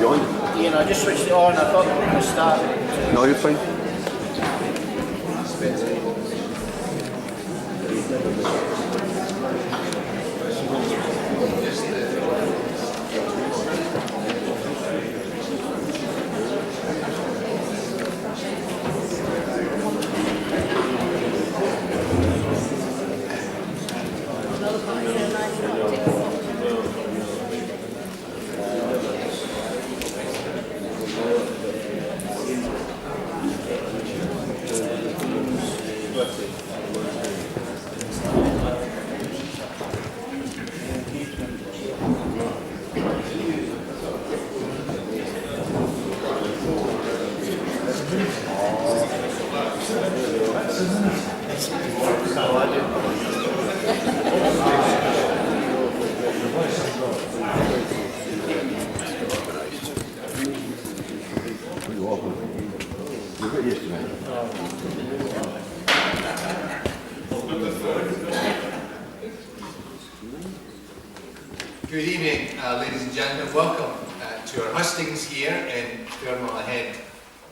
You on? Ian, I just switched it on. I thought we were going to start. No, you're fine. Good evening, ladies and gentlemen. Welcome to our Hustings here in Fairmilehead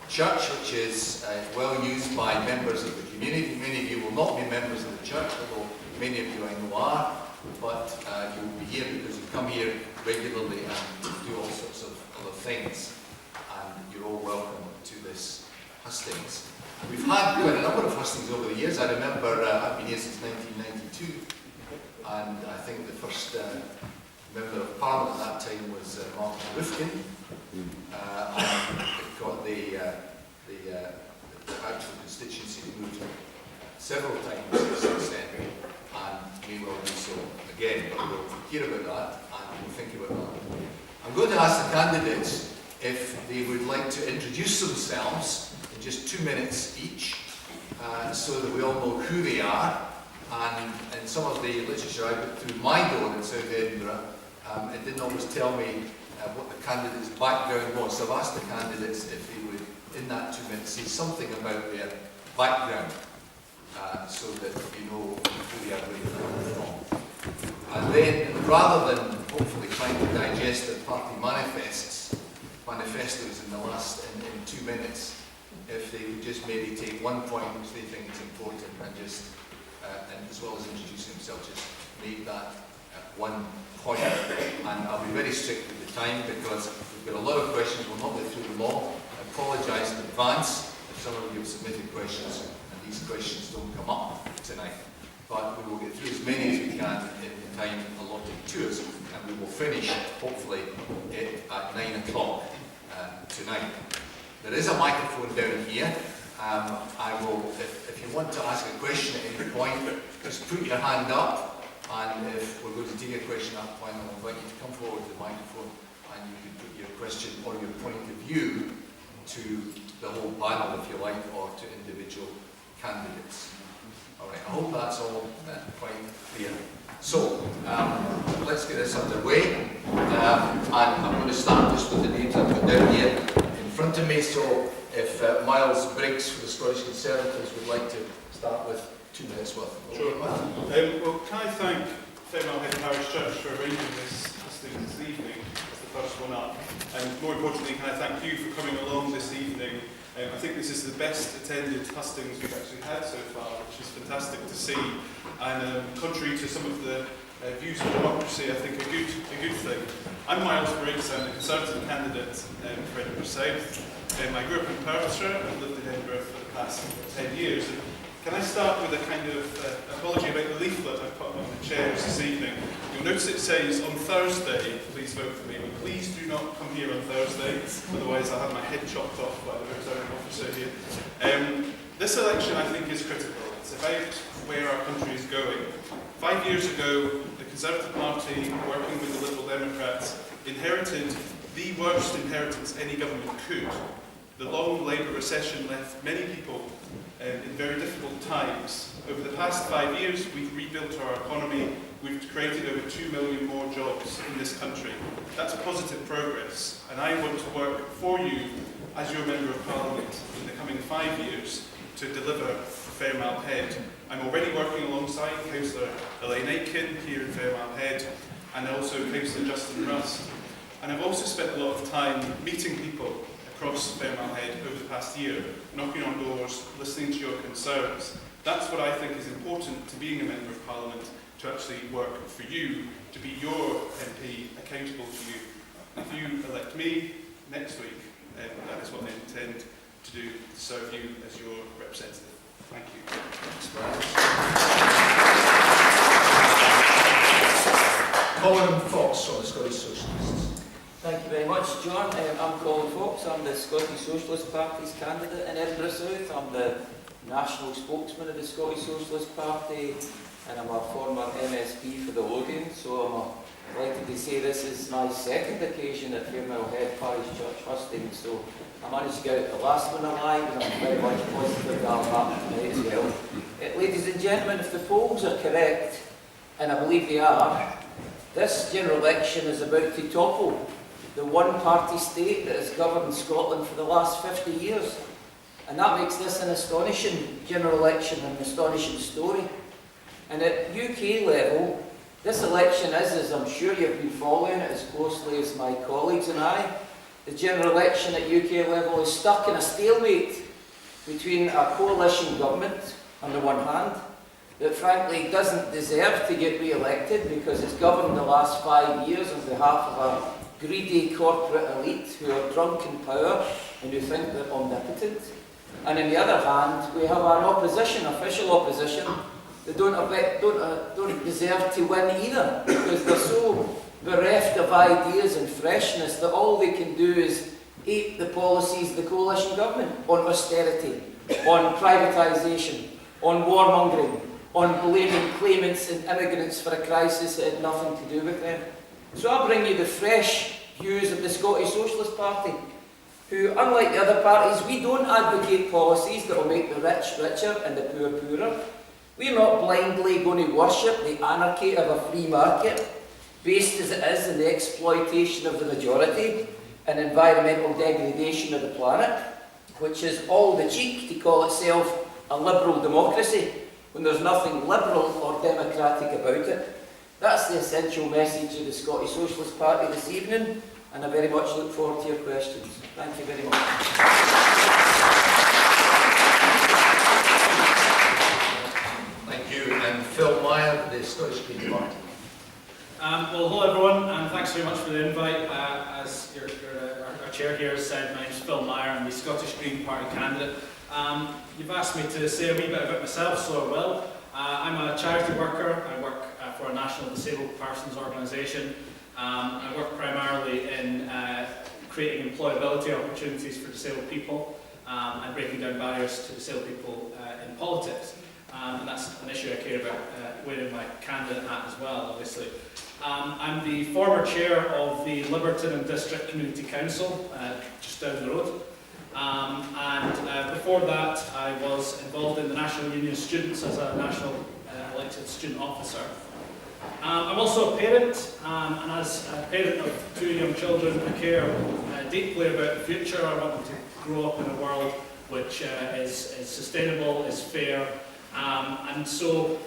Church, which is well used by members of the community. Many of you will not be members of the church, although many of you I know are, but you will be here because you come here regularly and do all sorts of other things. And you're all welcome to this Hustings. We've had quite a number of Hustings over the years. I remember I've been here since 1992, and I think the first Member of Parliament at that time was Martin Rifkin, and it got the actual constituency moved several times since then, and we will do so again, but we'll hear about that and we'll think about that. I'm going to ask the candidates if they would like to introduce themselves in just 2 minutes each, so that we all know who they are. And in some of the literature I got through my door in South Edinburgh, it didn't always tell me what the candidate's background was. So I've asked the candidates if they would, in that 2 minutes, say something about their background, so that you know who they are really coming from. And then, rather than hopefully trying to digest their party manifestos in the last in 2 minutes, if they would just maybe take one point which they think is important and just and as well as introducing themselves, just make that one point. And I'll be very strict with the time because we've got a lot of questions. We'll not go through them all. I apologise in advance if some of you have submitted questions and these questions don't come up tonight. But we will get through as many as we can in the time allotted to us, and we will finish hopefully at 9 o'clock tonight. There is a microphone down here. I will, if you want to ask a question at any point, just put your hand up, and if we're going to take a question at that point, I'll invite you to come forward to the microphone and you can put your question or your point of view to the whole panel, if you like, or to individual candidates. Alright, I hope that's all quite clear. So, let's get this underway, and I'm going to start just with the names I've got down here in front of me. So, if Miles Briggs for the Scottish Conservatives would like to start with 2 minutes worth. Sure. Well, can I thank Fairmilehead Parish Church for arranging this evening as the first one up, and more importantly, can I thank you for coming along this evening. I think this is the best attended Hustings we've actually had so far, which is fantastic to see, and contrary to some of the views of democracy, I think a good thing. I'm Miles Briggs. I'm the Conservative candidate for Edinburgh South. I grew up in Parish. I've lived in Edinburgh for the past 10 years. Can I start with a kind of apology about the leaflet I've put on the chairs this evening? You'll notice it says, on Thursday, please vote for me. But please do not come here on Thursday, otherwise I'll have my head chopped off by the returning officer here. This election, I think, is critical. It's about where our country is going. 5 years ago, the Conservative Party, working with the Liberal Democrats, inherited the worst inheritance any government could. The long Labour recession left many people in very difficult times. Over the past 5 years, we've rebuilt our economy. We've created over 2 million more jobs in this country. That's positive progress, and I want to work for you as your Member of Parliament in the coming 5 years to deliver for Fairmilehead. I'm already working alongside Councillor Elaine Aitken here in Fairmilehead, and also Councillor Justin Rust. And I've also spent a lot of time meeting people across Fairmilehead over the past year, knocking on doors, listening to your concerns. That's what I think is important to being a Member of Parliament, to actually work for you, to be your MP, accountable to you. If you elect me next week, that is what I intend to do, to serve you as your representative. Thank you. Colin Fox from the Scottish Socialists. Thank you very much, John. I'm Colin Fox. I'm the Scottish Socialist Party's candidate in Edinburgh South. I'm the national spokesman of the Scottish Socialist Party, and I'm a former MSP for the Lothian, so I'm delighted to say this is my second occasion at Fairmilehead Parish Church, Hustings, so I managed to get out the last one alive, and I'm very much positive that I'll happen tonight as well. Ladies and gentlemen, if the polls are correct, and I believe they are, this general election is about to topple the one-party state that has governed Scotland for the last 50 years. And that makes this an astonishing general election, an astonishing story. And at UK level, this election is, as I'm sure you've been following it as closely as my colleagues and I, the general election at UK level is stuck in a stalemate between a coalition government, on the one hand, that frankly doesn't deserve to get re-elected because it's governed the last 5 years on behalf of a greedy corporate elite who are drunk in power and who think they're omnipotent. And on the other hand, we have an opposition, official opposition, that don't deserve to win either, because they're so bereft of ideas and freshness that all they can do is ape the policies of the coalition government on austerity, on privatisation, on warmongering, on blaming claimants and immigrants for a crisis that had nothing to do with them. So I bring you the fresh views of the Scottish Socialist Party, who, unlike the other parties, we don't advocate policies that will make the rich richer and the poor poorer. We're not blindly going to worship the anarchy of a free market, based as it is in the exploitation of the majority and environmental degradation of the planet, which is all the cheek to call itself a liberal democracy, when there's nothing liberal or democratic about it. That's the essential message of the Scottish Socialist Party this evening, and I very much look forward to your questions. Thank you very much. Thank you. And Phil Meyer, the Scottish Green Party. Well, hello everyone, and thanks very much for the invite. As our chair here has said, my name is Phil Meyer. I'm the Scottish Green Party candidate. You've asked me to say a wee bit about myself, so I will. I'm a charity worker. I work for a national disabled persons organisation. I work primarily in creating employability opportunities for disabled people and breaking down barriers to disabled people in politics. And that's an issue I care about wearing my candidate hat as well, obviously. I'm the former chair of the Liberton and District Community Council, just down the road. And before that, I was involved in the National Union of Students as a national elected student officer. I'm also a parent, and as a parent of 2 young children, I care deeply about the future. I want them to grow up in a world which is sustainable, is fair, and so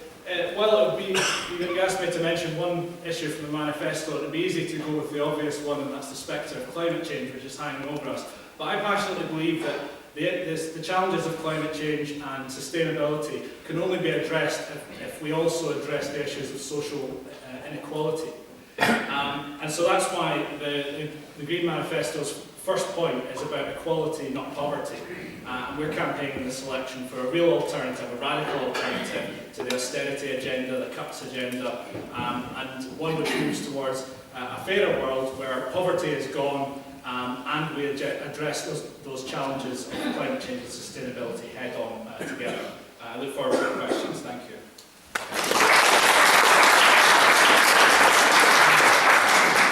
while it would be, you asked me to mention one issue from the manifesto, it would be easy to go with the obvious one, and that's the spectre of climate change, which is hanging over us. But I passionately believe that the challenges of climate change and sustainability can only be addressed if we also address the issues of social inequality. And so that's why the Green Manifesto's first point is about equality, not poverty. And we're campaigning this election for a real alternative, a radical alternative to the austerity agenda, the cuts agenda, and one which moves towards a fairer world where poverty is gone, and we address those challenges of climate change and sustainability head on together. I look forward to your questions. Thank you.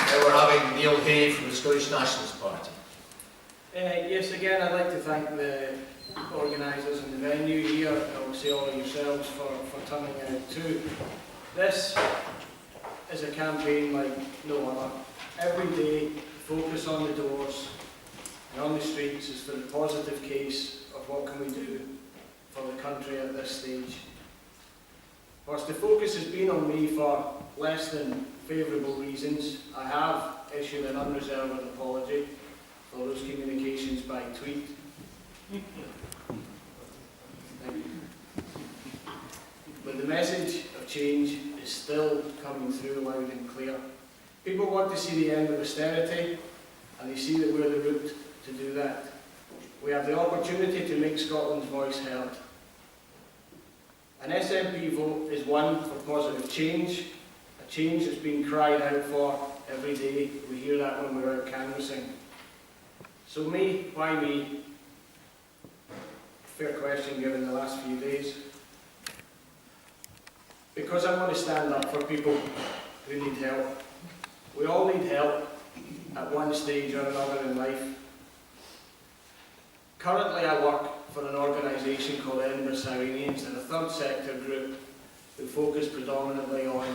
Now we're having Neil Hay from the Scottish Nationalist Party. Yes, again, I'd like to thank the organisers in the venue here, and obviously all of yourselves for turning out too. This is a campaign like no other. Every day, focus on the doors and on the streets is for the positive case of what can we do for the country at this stage. Whilst the focus has been on me for less than favourable reasons, I have issued an unreserved apology for those communications by tweet. Thank you. But the message of change is still coming through loud and clear. People want to see the end of austerity, and they see that we're the route to do that. We have the opportunity to make Scotland's voice heard. An SNP vote is one for positive change, a change that's been cried out for every day. We hear that when we're out canvassing. So me, why me? Fair question given the last few days. Because I want to stand up for people who need help. We all need help at one stage or another in life. Currently I work for an organisation called Edinburgh South, and a third sector group who focus predominantly on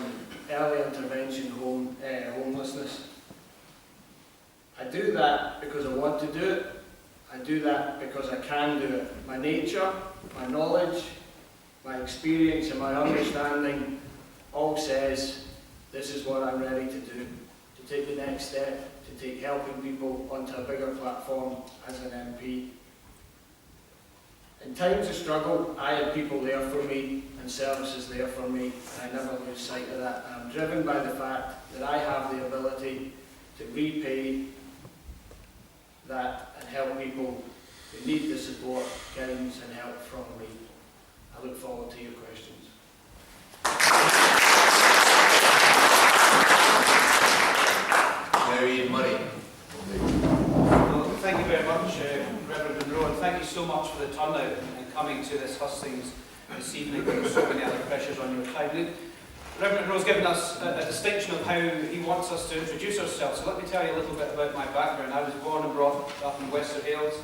early intervention homelessness. I do that because I want to do it. I do that because I can do it. My nature, my knowledge, my experience and my understanding all says this is what I'm ready to do, to take the next step, to take helping people onto a bigger platform as an MP. In times of struggle, I had people there for me and services there for me, and I never lose sight of that. And I'm driven by the fact that I have the ability to repay that and help people who need the support, guidance and help from me. I look forward to your questions. Now Ian Murray. Well, thank you very much, Reverend Monroe, and thank you so much for the turnout and coming to this Hustings this evening with so many other pressures on your time. Reverend Monroe has given us a distinction of how he wants us to introduce ourselves. So let me tell you a little bit about my background. I was born and brought up in Wester Hales.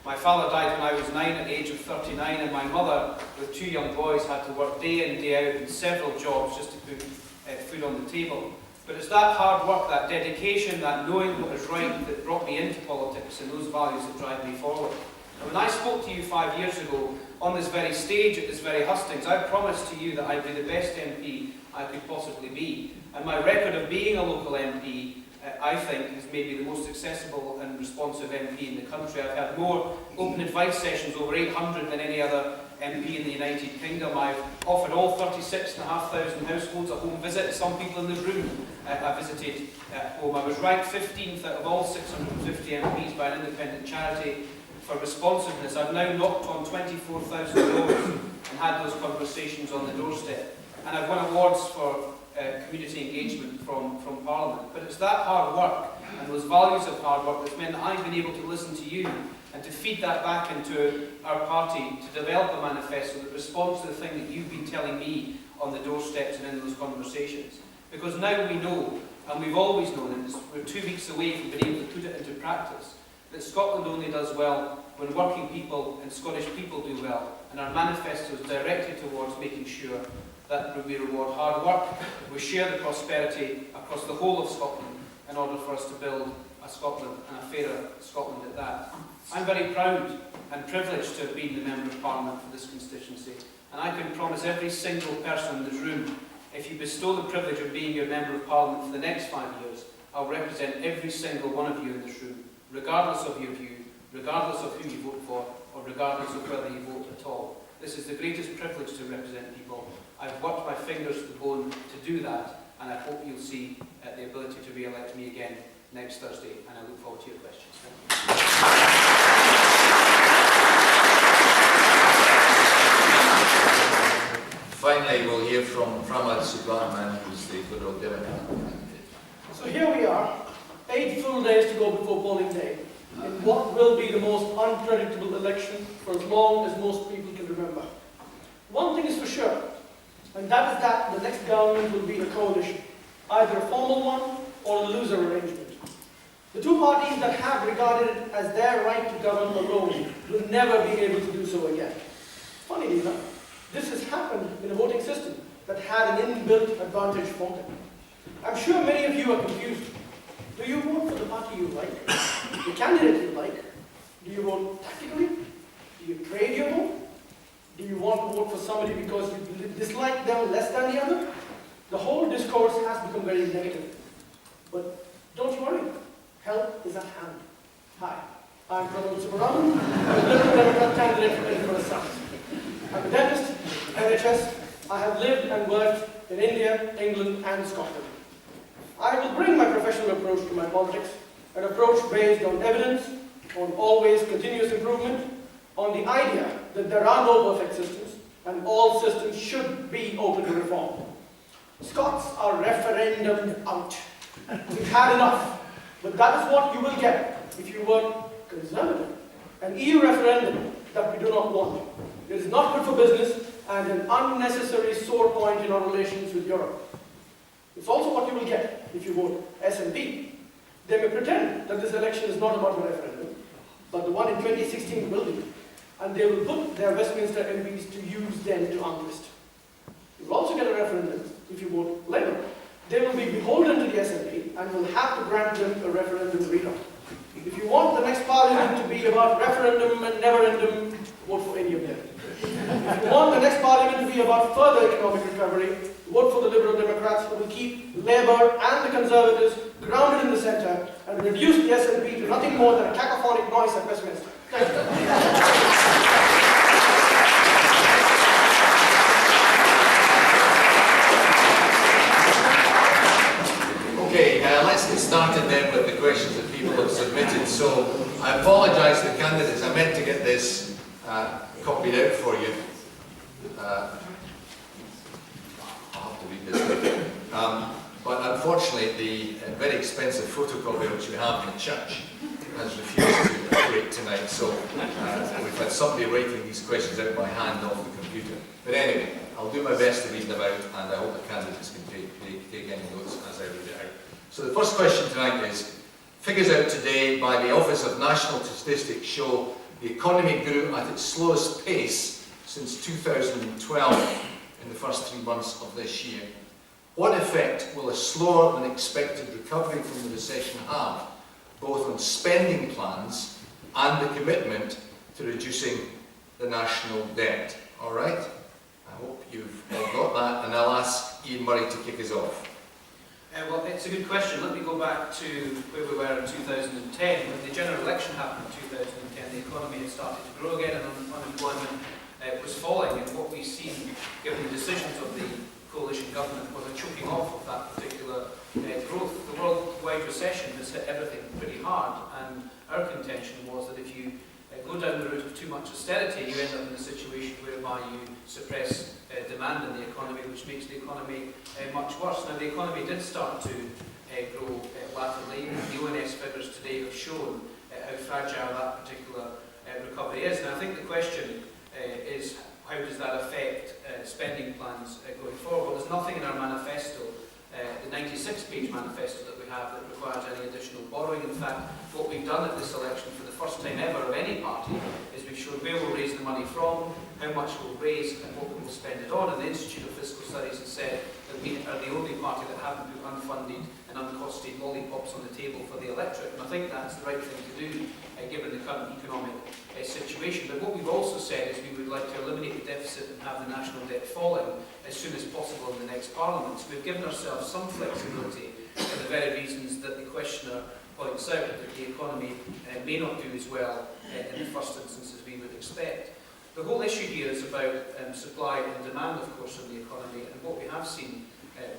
My father died when I was 9 at the age of 39, and my mother, with 2 young boys, had to work day in, day out in several jobs just to put food on the table. But it's that hard work, that dedication, that knowing what is right that brought me into politics, and those values that drive me forward. And when I spoke to you 5 years ago on this very stage at this very Hustings, I promised to you that I'd be the best MP I could possibly be. And my record of being a local MP, I think, has made me the most accessible and responsive MP in the country. I've had more open advice sessions, over 800, than any other MP in the United Kingdom. I've offered all 36,500 households a home visit. Some people in the room I visited at home. I was ranked 15th out of all 650 MPs by an independent charity for responsiveness. I've now knocked on 24,000 doors and had those conversations on the doorstep. And I've won awards for community engagement from Parliament. But it's that hard work and those values of hard work that's meant that I've been able to listen to you and to feed that back into our party, to develop a manifesto that responds to the thing that you've been telling me on the doorsteps and in those conversations. Because now we know, and we've always known, and we're 2 weeks away from being able to put it into practice, that Scotland only does well when working people and Scottish people do well. And our manifesto is directed towards making sure that we reward hard work, we share the prosperity across the whole of Scotland in order for us to build a Scotland, and a fairer Scotland at that. I'm very proud and privileged to have been the Member of Parliament for this constituency, and I can promise every single person in this room, if you bestow the privilege of being your Member of Parliament for the next 5 years, I'll represent every single one of you in this room, regardless of your view, regardless of who you vote for, or regardless of whether you vote at all. This is the greatest privilege to represent people. I've worked my fingers to the bone to do that, and I hope you'll see the ability to re-elect me again next Thursday, and I look forward to your questions. Finally, we'll hear from Pramod Subramanian, who's the Liberal Democrat candidate. So here we are, 8 full days to go before polling day, in what will be the most unpredictable election for as long as most people can remember. One thing is for sure, and that is that the next government will be a coalition, either a formal one or a loser arrangement. The two parties that have regarded it as their right to govern alone will never be able to do so again. Funnily enough, this has happened in a voting system that had an inbuilt advantage for them. I'm sure many of you are confused. Do you vote for the party you like? The candidate you like? Do you vote tactically? Do you trade your vote? Do you want to vote for somebody because you dislike them less than the other? The whole discourse has become very negative. But Don't you worry, help is at hand. Hi, I'm Pramod Subramanian, I'm a Liberal Democrat candidate from Edinburgh South. I'm a dentist, NHS. I have lived and worked in India, England and Scotland. I will bring my professional approach to my politics, an approach based on evidence, on always continuous improvement, on the idea that there are no perfect systems and all systems should be open to reform. Scots are referendumed out. We've had enough. But that is what you will get if you work conservative. An EU referendum that we do not want. It is not good for business and an unnecessary sore point in our relations with Europe. It's also what you will get if you vote SNP. They may pretend that this election is not about a referendum, but the one in 2016 will be. And they will put their Westminster MPs to use them to unlist. You will also get a referendum if you vote Labour. They will be beholden to the SNP and will have to grant them a referendum readout. If you want the next parliament to be about referendum and never-endum, vote for any of them. If you want the next parliament to be about further economic recovery, vote for the Liberal Democrats who will keep Labour and the Conservatives grounded in the centre and reduce the SNP to nothing more than a cacophonic noise at Westminster. Thank you. Okay, let's get started then with the questions that people have submitted. So I apologise to the candidates. I meant to get this copied out for you. I'll have to read this. But unfortunately, the very expensive photocopy which we have in the church has refused to operate tonight. So we've had somebody writing these questions out by hand off the computer. But anyway, I'll do my best to read them out, and I hope the candidates can take any notes as I read it out. So the first question tonight is, figures out today by the Office of National Statistics show the economy grew at its slowest pace since 2012 in the first 3 months of this year. What effect will a slower than expected recovery from the recession have, both on spending plans and the commitment to reducing the national debt? All right? I hope you've all got that, and I'll ask Ian Murray to kick us off. Well, it's a good question. Let me go back to where we were in 2010. When the general election happened in 2010, the economy had started to grow again and unemployment was falling. And what we've seen, given the decisions of the coalition government, was a choking off of that particular growth. The worldwide recession has hit everything pretty hard, and our contention was that if you go down the route of too much austerity, you end up in a situation whereby you suppress demand in the economy, which makes the economy much worse. Now, the economy did start to grow latterly, and the ONS figures today have shown how fragile that particular recovery is. And I think the question is, how does that affect spending plans going forward? Well, there's nothing in our manifesto, the 96-page manifesto that we have, that requires any additional borrowing. In fact, what we've done at this election for the first time ever of any party is we've shown where we'll raise the money from, how much we'll raise and what we will spend it on. And the Institute of Fiscal Studies has said that we are the only party that haven't put unfunded and uncosted lollipops on the table for the electorate. And I think that's the right thing to do, given the current economic situation. But what we've also said is we would like to eliminate the deficit and have the national debt falling as soon as possible in the next Parliament. So we've given ourselves some flexibility for the very reasons that the questioner points out, that the economy may not do as well in the first instance as we would expect. The whole issue here is about supply and demand, of course, in the economy, and what we have seen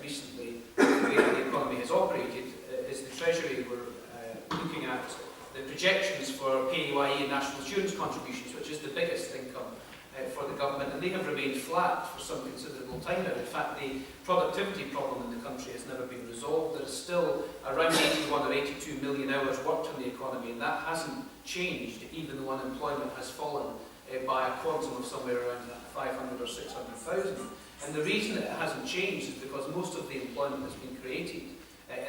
recently, the way that the economy has operated, is the Treasury were looking at the projections for PAYE and national insurance contributions, which is the biggest income for the government, and they have remained flat for some considerable time now. In fact, the productivity problem in the country has never been resolved. There is still around 81 or 82 million hours worked in the economy, and that hasn't changed, even though unemployment has fallen by a quantum of somewhere around 500 or 600,000. And the reason it hasn't changed is because most of the employment that's been created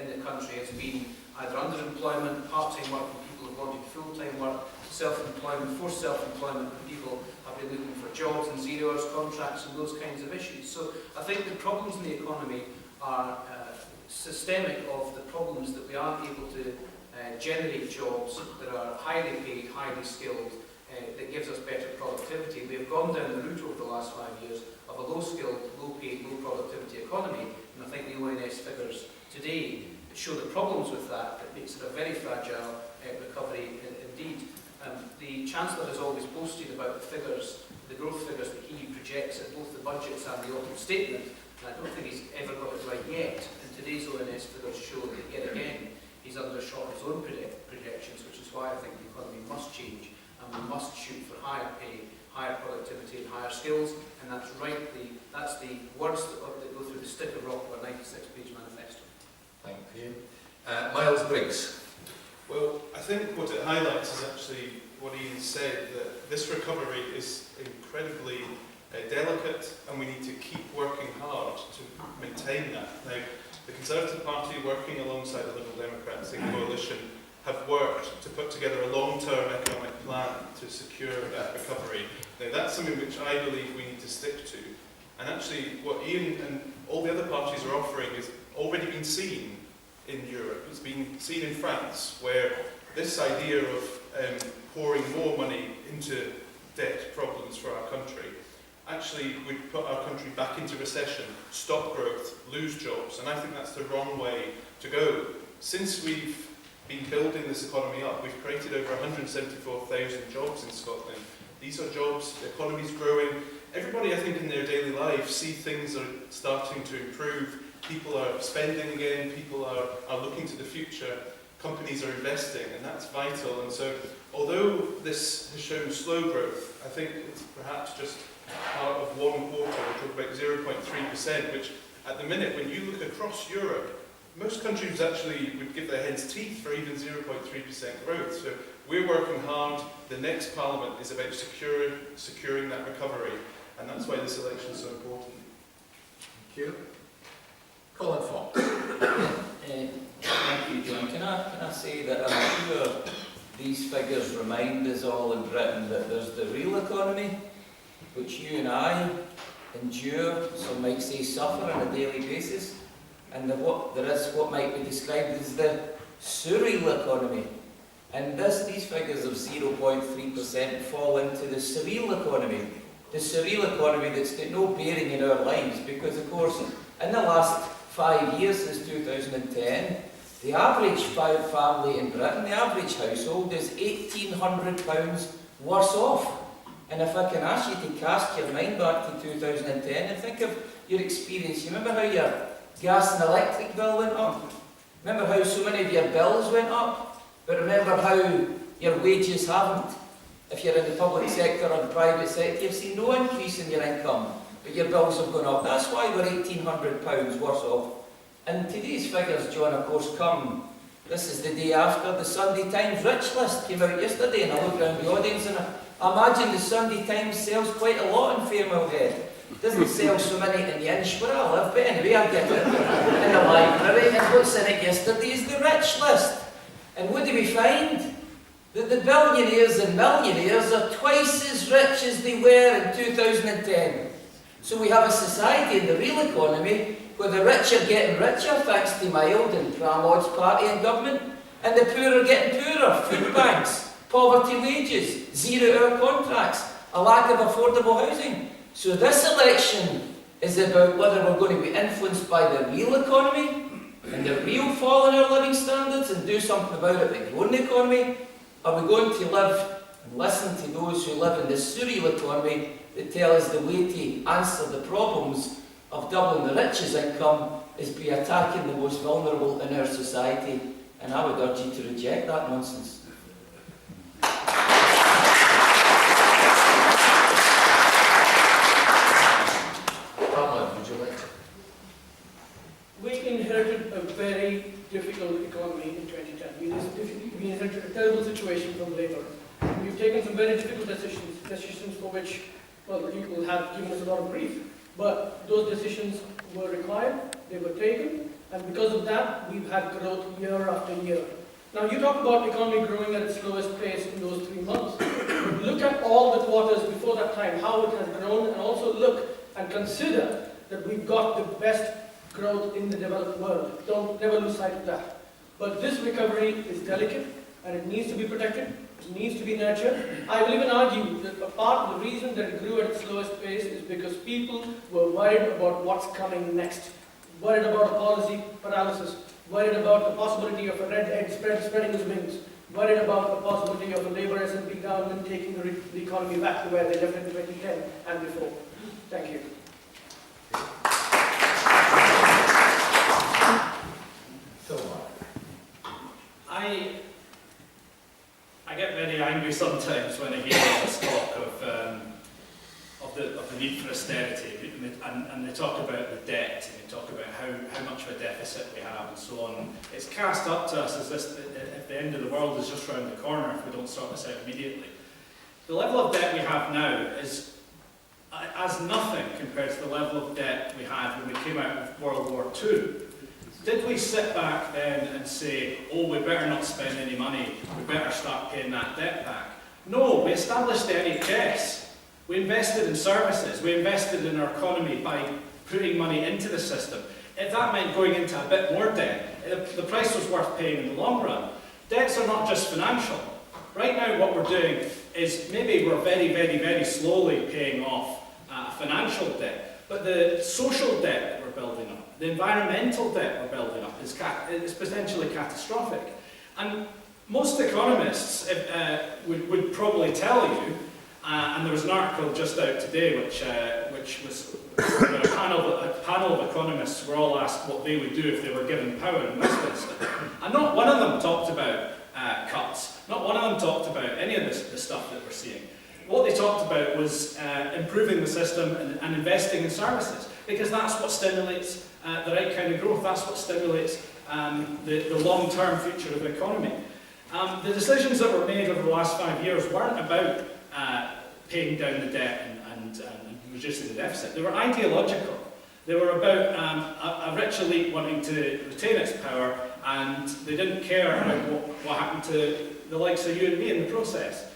in the country has been either underemployment, part-time work when people have wanted full-time work, self-employment, forced self-employment when people have been looking for jobs and 0 hours contracts and those kinds of issues. So I think the problems in the economy are systemic of the problems that we aren't able to generate jobs that are highly paid, highly skilled, that gives us better productivity. We have gone down the route over the last 5 years of a low-skilled, low-paid, low-productivity economy, and I think the ONS figures today show the problems with that, it makes it a very fragile recovery indeed. The Chancellor has always boasted about the figures, the growth figures that he projects in both the budgets and the autumn statement, and I don't think he's ever got it right yet. And today's ONS figures show that yet again he's undershot his own projections, which is why I think the economy must change and we must shoot for higher pay, higher productivity and higher skills, and that's the words that go through the stick of rock of a 96-page manifesto. Thank you. Miles Briggs. Well, I think what it highlights is actually what Ian said, that this recovery is incredibly delicate and we need to keep working hard to maintain that. Now, the Conservative Party, working alongside the Liberal Democrats in coalition, have worked to put together a long-term economic plan to secure that recovery. Now, that's something which I believe we need to stick to. And actually, what Ian and all the other parties are offering is already been seen in Europe. It's been seen in France, where this idea of pouring more money into debt problems for our country actually would put our country back into recession, stop growth, lose jobs, and I think that's the wrong way to go. Since we've been building this economy up, we've created over 174,000 jobs in Scotland. These are jobs, the economy's growing. Everybody, I think, in their daily lives see things are starting to improve. People are spending again, people are looking to the future, companies are investing, and that's vital. And so, although this has shown slow growth, I think it's perhaps just part of one quarter. We're talking about 0.3%, which at the minute, when you look across Europe, most countries actually would give their heads teeth for even 0.3% growth. So we're working hard. The next Parliament is about securing that recovery, and that's why this election is so important. Thank you. Colin Fox. Thank you, John. Can I say that I'm sure these figures remind us all in Britain that there's the real economy, which you and I endure, some might say suffer on a daily basis, and there is what might be described as the surreal economy. And these figures of 0.3% fall into the surreal economy. The surreal economy that's got no bearing in our lives, because of course in the last 5 years since 2010, the average family in Britain, the average household is £1,800 worse off. And if I can ask you to cast your mind back to 2010 and think of your experience, you remember how your gas and electric bill went up? Remember how so many of your bills went up? But remember how your wages haven't. If you're in the public sector or the private sector, you've seen no increase in your income, but your bills have gone up. That's why we're £1,800 worse off. And today's figures, John, of course, this is the day after the Sunday Times Rich List came out yesterday, and I looked around the audience and I imagine the Sunday Times sells quite a lot in Fairmilehead. It doesn't sell so many in the inch where I live, but anyway, I get it in the library, and what's in it yesterday is the Rich List. And what do we find? That the billionaires and millionaires are twice as rich as they were in 2010. So we have a society in the real economy where the rich are getting richer thanks to Mild and Pramod's party and government, and the poor are getting poorer. Food banks, poverty wages, 0-hour contracts, a lack of affordable housing. So this election is about whether we're going to be influenced by the real economy and the real fall in our living standards and do something about it by growing the economy. Are we going to live and listen to those who live in the surreal economy that tell us the way to answer the problems of doubling the rich's income is by attacking the most vulnerable in our society? And I would urge you to reject that nonsense. Pamela, would you like to? We inherited a very difficult economy in 2010. We inherited a terrible situation from Labour. We've taken some very difficult decisions for which, well, people have given us a lot of grief. But those decisions were required, they were taken, and because of that, we've had growth year after year. Now, you talk about the economy growing at its slowest pace in those 3 months. But look at all the quarters before that time, how it has grown, and also look and consider that we've got the best growth in the developed world. Never lose sight of that. But this recovery is delicate, and it needs to be protected. It needs to be nurtured. I will even argue that a part of the reason that it grew at its slowest pace is because people were worried about what's coming next, worried about a policy paralysis, worried about the possibility of a redhead spreading his wings, worried about the possibility of a Labour SNP government taking the economy back to where they left it in 2010 and before. Thank you. I get very angry sometimes when I hear this talk of the need for austerity, and they talk about the debt, and they talk about how much of a deficit we have and so on. It's cast up to us as if the end of the world is just round the corner if we don't sort this out immediately. The level of debt we have now is as nothing compared to the level of debt we had when we came out of World War II. Did we sit back then and say, oh, we better not spend any money, we better start paying that debt back? No, we established the NHS. We invested in services, we invested in our economy by putting money into the system. If that meant going into a bit more debt, the price was worth paying in the long run. Debts are not just financial. Right now what we're doing is maybe we're very, very, very slowly paying off financial debt, but the social debt that we're building up, the environmental debt we're building up is potentially catastrophic. And most economists would probably tell you, and there was an article just out today which was a panel of economists were all asked what they would do if they were given power in Westminster. And not one of them talked about cuts. Not one of them talked about any of the stuff that we're seeing. What they talked about was improving the system and investing in services, because that's what stimulates the right kind of growth. That's what stimulates the long-term future of the economy. The decisions that were made over the last 5 years weren't about paying down the debt and reducing the deficit. They were ideological. They were about a rich elite wanting to retain its power, and they didn't care about what happened to the likes of you and me in the process.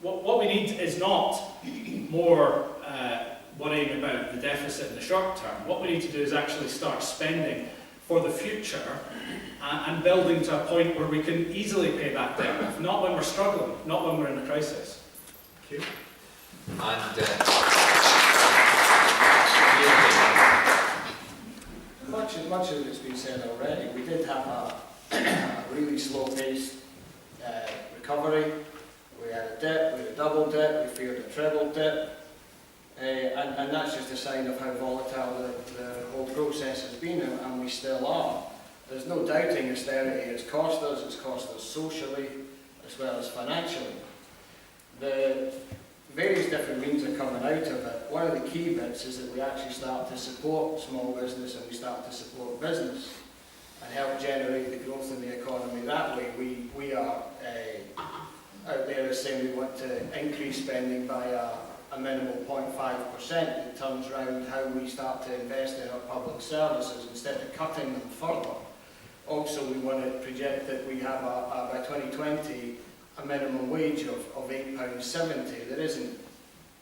What we need is not more worrying about the deficit in the short term. What we need to do is actually start spending for the future and building to a point where we can easily pay that debt off, not when we're struggling, not when we're in a crisis. Thank you. Much of it's been said already. We did have a really slow-paced recovery. We had a dip, we had a double dip, we feared a treble dip, and that's just a sign of how volatile the whole process has been, and we still are. There's no doubting austerity has cost us. It's cost us socially as well as financially. The various different means are coming out of it. One of the key bits is that we actually start to support small business, and we start to support business and help generate the growth in the economy that way. We are out there as saying we want to increase spending by a minimal 0.5%. It turns around how we start to invest in our public services instead of cutting them further. Also, we want to project that we have by 2020 a minimum wage of £8.70. That isn't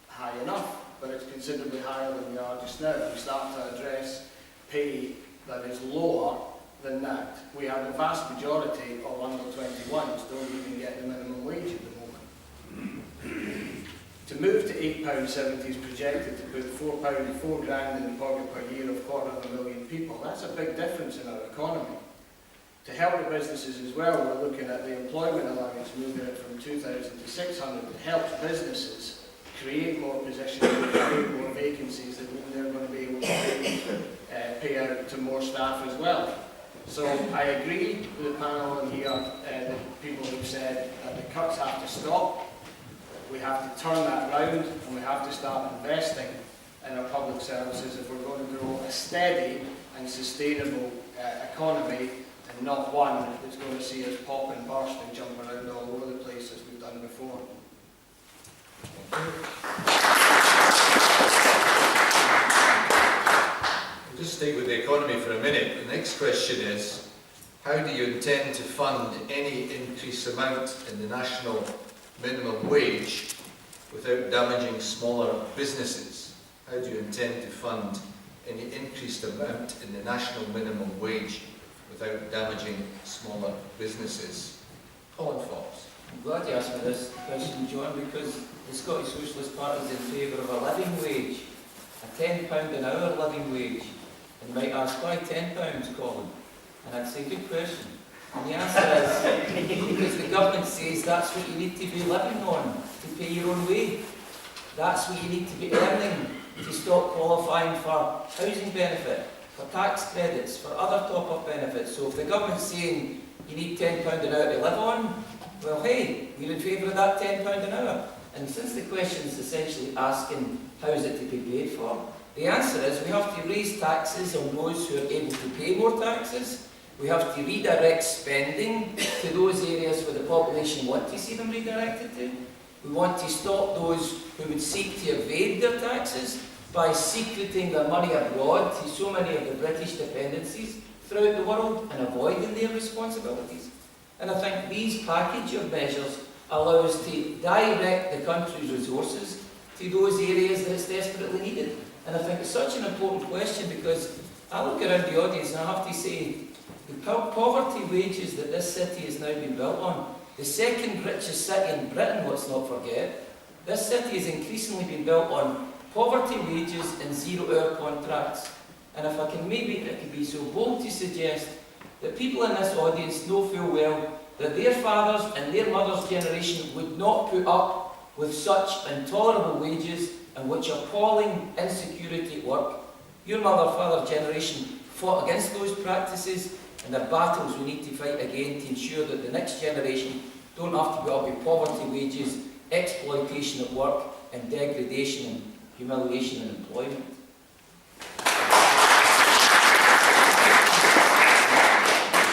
high enough, but it's considerably higher than we are just now. We start to address pay that is lower than that. We have a vast majority of under 21s don't even get the minimum wage at the moment. To move to £8.70 is projected to put £4 grand in the pocket per year of 250,000 people. That's a big difference in our economy. To help the businesses as well, we're looking at the employment allowance, moving it from 2,000 to 600. It helps businesses create more positions and create more vacancies that mean they're going to be able to pay out to more staff as well. So I agree with the panel in here, the people who've said that the cuts have to stop. We have to turn that round, and we have to start investing in our public services if we're going to grow a steady and sustainable economy, and not one that's going to see us pop and burst and jump around all over the place as we've done before. We'll just stay with the economy for a minute. The next question is, how do you intend to fund any increased amount in the national minimum wage without damaging smaller businesses? How do you intend to fund any increased amount in the national minimum wage without damaging smaller businesses? Colin Fox. I'm glad you asked me this question, John, because the Scottish Socialist Party is in favour of a living wage, a £10 an hour living wage. And you might ask, why £10, Colin? And I'd say, good question. And the answer is, because the government says that's what you need to be living on, to pay your own way. That's what you need to be earning to stop qualifying for housing benefit, for tax credits, for other top-up benefits. So if the government's saying you need £10 an hour to live on, well, hey, we're in favour of that £10 an hour. And since the question is essentially asking how is it to be paid for, the answer is we have to raise taxes on those who are able to pay more taxes. We have to redirect spending to those areas where the population want to see them redirected to. We want to stop those who would seek to evade their taxes by secreting their money abroad to so many of the British dependencies throughout the world and avoiding their responsibilities. And I think these package of measures allow us to direct the country's resources to those areas that it's desperately needed. And I think it's such an important question because I look around the audience and I have to say the poverty wages that this city has now been built on, the second richest city in Britain, let's not forget, this city has increasingly been built on poverty wages and zero-hour contracts. And if I can be so bold to suggest that people in this audience know full well that their fathers and their mothers' generation would not put up with such intolerable wages and which appalling insecurity at work. Your mother-father generation fought against those practices, and the battles we need to fight again to ensure that the next generation don't have to put up with poverty wages, exploitation at work, and degradation and humiliation in employment.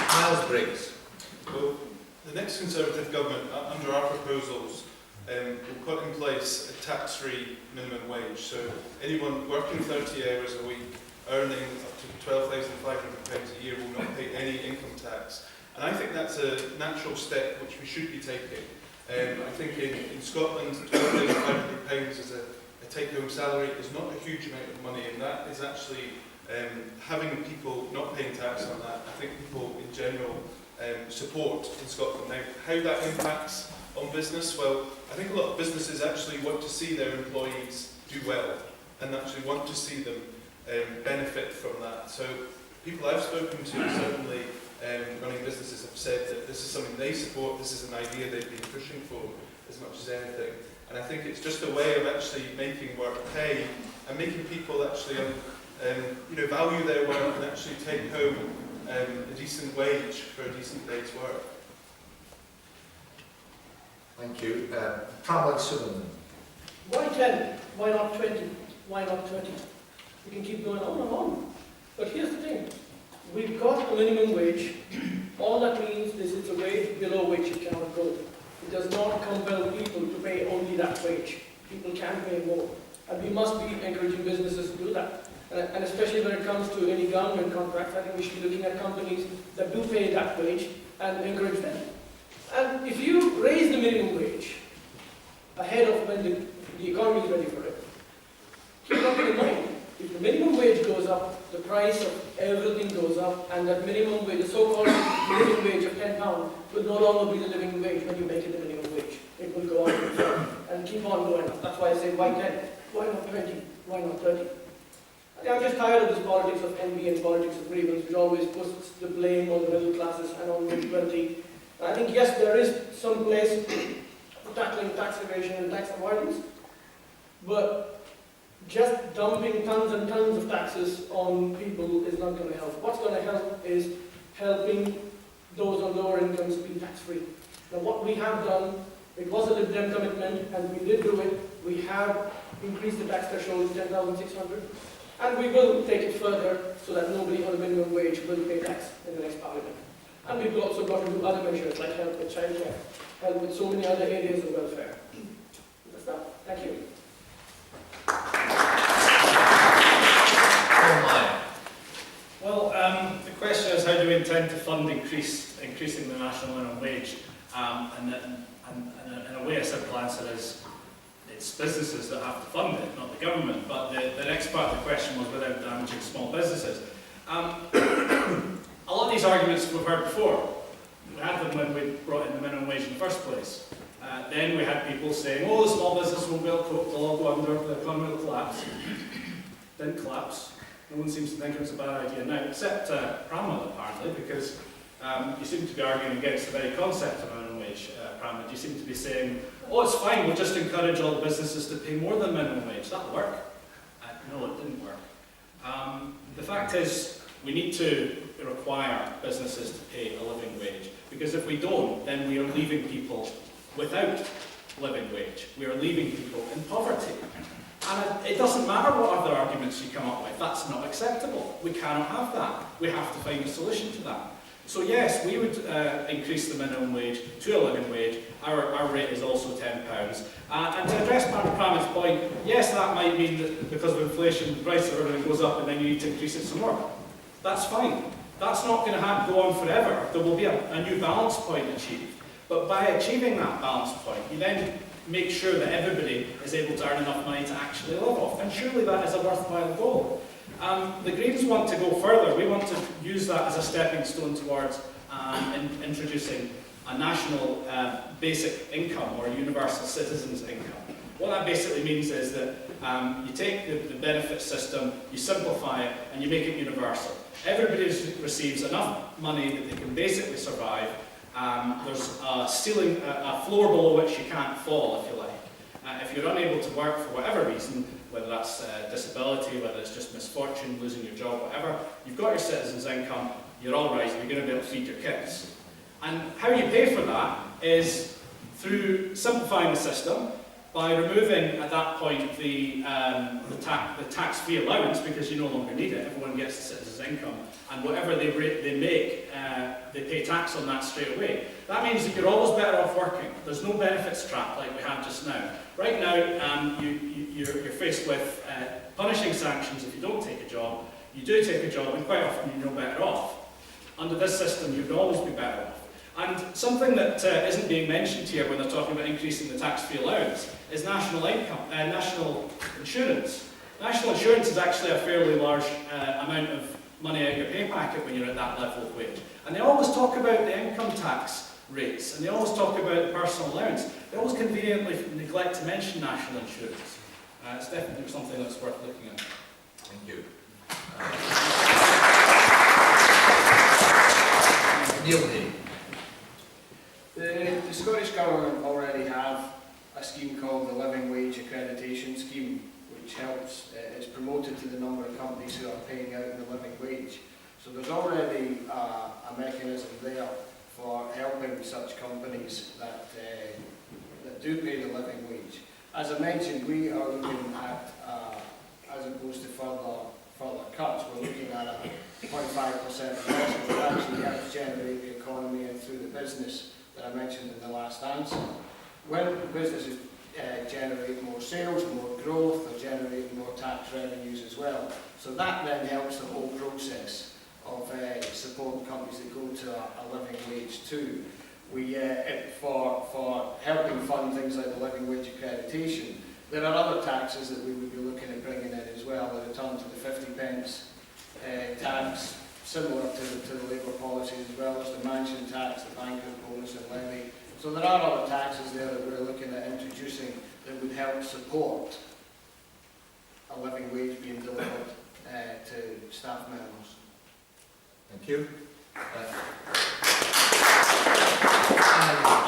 Miles Briggs. Well, the next Conservative government, under our proposals, will put in place a tax-free minimum wage. So anyone working 30 hours a week, earning up to £12,500 a year will not pay any income tax. And I think that's a natural step which we should be taking. I think in Scotland, £12,500 as a take-home salary is not a huge amount of money, and that is actually having people not paying tax on that. I think people in general support in Scotland. Now, how that impacts on business, well, I think a lot of businesses actually want to see their employees do well and actually want to see them benefit from that. So people I've spoken to, certainly running businesses, have said that this is something they support, this is an idea they've been pushing for as much as anything. And I think it's just a way of actually making work pay and making people actually value their work and actually take home a decent wage for a decent day's work. Thank you. Pramod Suleiman. Why 10? Why not 20? Why not 30? We can keep going on and on. But here's the thing. We've got a minimum wage. All that means is it's a wage below which you cannot go. It does not compel people to pay only that wage. People can pay more. And we must be encouraging businesses to do that. And especially when it comes to any government contracts, I think we should be looking at companies that do pay that wage and encourage them. And if you raise the minimum wage ahead of when the economy is ready for it, keep something in mind. If the minimum wage goes up, the price of everything goes up, and that minimum wage, the so-called minimum wage of £10, will no longer be the living wage when you make it the minimum wage. It will go on and keep on going up. That's why I say, why 10? Why not 20? Why not 30? I'm just tired of this politics of envy and politics of grievance, which always puts the blame on the middle classes and on the wealthy. I think, yes, there is some place for tackling tax evasion and tax avoidance, but just dumping tons and tons of taxes on people is not going to help. What's going to help is helping those on lower incomes be tax-free. Now, what we have done, it was a Lib Dem commitment, and we did do it. We have increased the tax threshold to 10,600. And we will take it further so that nobody on a minimum wage will pay tax in the next parliament. And we've also got to do other measures like help with childcare, help with so many other areas of welfare. That's that. Thank you. Well, the question is how do we intend to fund increasing the national minimum wage? And in a way, a simple answer is it's businesses that have to fund it, not the government. But the next part of the question was without damaging small businesses. A lot of these arguments we've heard before. We had them when we brought in the minimum wage in the first place. Then we had people saying, oh, the small business will go under, the economy will collapse. Didn't collapse. No one seems to think it's a bad idea now, except Pramod, apparently, because you seem to be arguing against the very concept of minimum wage, Pramod. You seem to be saying, oh, it's fine, we'll just encourage all businesses to pay more than minimum wage. That'll work. No, it didn't work. The fact is, we need to require businesses to pay a living wage, because if we don't, then we are leaving people without living wage. We are leaving people in poverty. And it doesn't matter what other arguments you come up with, that's not acceptable. We cannot have that. We have to find a solution to that. So yes, we would increase the minimum wage to a living wage. Our rate is also £10. And to address Pramod's point, yes, that might mean that because of inflation, the price of everything goes up and then you need to increase it some more. That's fine. That's not going to go on forever. There will be a new balance point achieved. But by achieving that balance point, you then make sure that everybody is able to earn enough money to actually live off. And surely that is a worthwhile goal. The Greens want to go further. We want to use that as a stepping stone towards introducing a national basic income or universal citizens income. What that basically means is that you take the benefit system, you simplify it, and you make it universal. Everybody receives enough money that they can basically survive. There's a ceiling, a floor below which you can't fall, if you like. If you're unable to work for whatever reason, whether that's disability, whether it's just misfortune, losing your job, whatever, you've got your citizens' income, you're all right, you're going to be able to feed your kids. And how you pay for that is through simplifying the system, by removing at that point the tax-free allowance, because you no longer need it, everyone gets the citizens' income, and whatever they make, they pay tax on that straight away. That means that you're always better off working. There's no benefits trap like we have just now. Right now, you're faced with punishing sanctions if you don't take a job. You do take a job, and quite often you're no better off. Under this system, you'd always be better off. And something that isn't being mentioned here when they're talking about increasing the tax-free allowance is national insurance. National insurance is actually a fairly large amount of money out of your pay packet when you're at that level of wage. And they always talk about the income tax rates, and they always talk about the personal allowance. They always conveniently neglect to mention national insurance. It's definitely something that's worth looking at. Thank you. Neil Hay. The Scottish Government already have a scheme called the Living Wage Accreditation Scheme, which helps, is promoted to the number of companies who are paying out the living wage. So there's already a mechanism there for helping such companies that do pay the living wage. As I mentioned, we are looking at, as opposed to further cuts, we're looking at a 0.5% investment that actually helps generate the economy and through the business that I mentioned in the last answer. When businesses generate more sales, more growth, they're generating more tax revenues as well. So that then helps the whole process of supporting companies that go to a living wage too. We, for helping fund things like the living wage accreditation, there are other taxes that we would be looking at bringing in as well. The return to the 50p tax, similar to the Labour policies, as well as the mansion tax, the banker's bonus and levy. So there are other taxes there that we're looking at introducing that would help support a living wage being delivered to staff members. Thank you.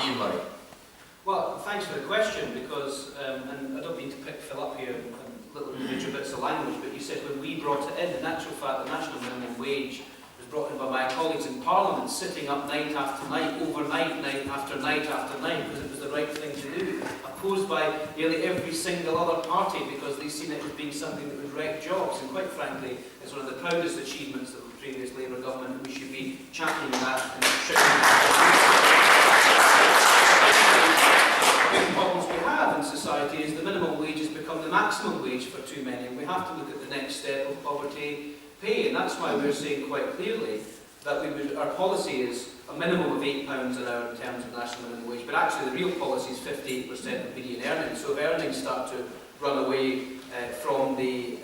Ian Murray. Well, thanks for the question, because, and I don't mean to pick Phil up here and little individual bits of language, but you said when we brought it in actual fact the national minimum wage was brought in by my colleagues in Parliament, sitting up night after night, overnight, night after night after night, because it was the right thing to do, opposed by nearly every single other party, because they've seen it as being something that would wreck jobs, and quite frankly, it's one of the proudest achievements of the previous Labour government, and we should be championing that and the problems we have in society is the minimum wage has become the maximum wage for too many, and we have to look at the next step of poverty pay, and that's why we're saying quite clearly that our policy is a minimum of £8 an hour in terms of national minimum wage, but actually the real policy is 58% of median earnings. So if earnings start to run away from the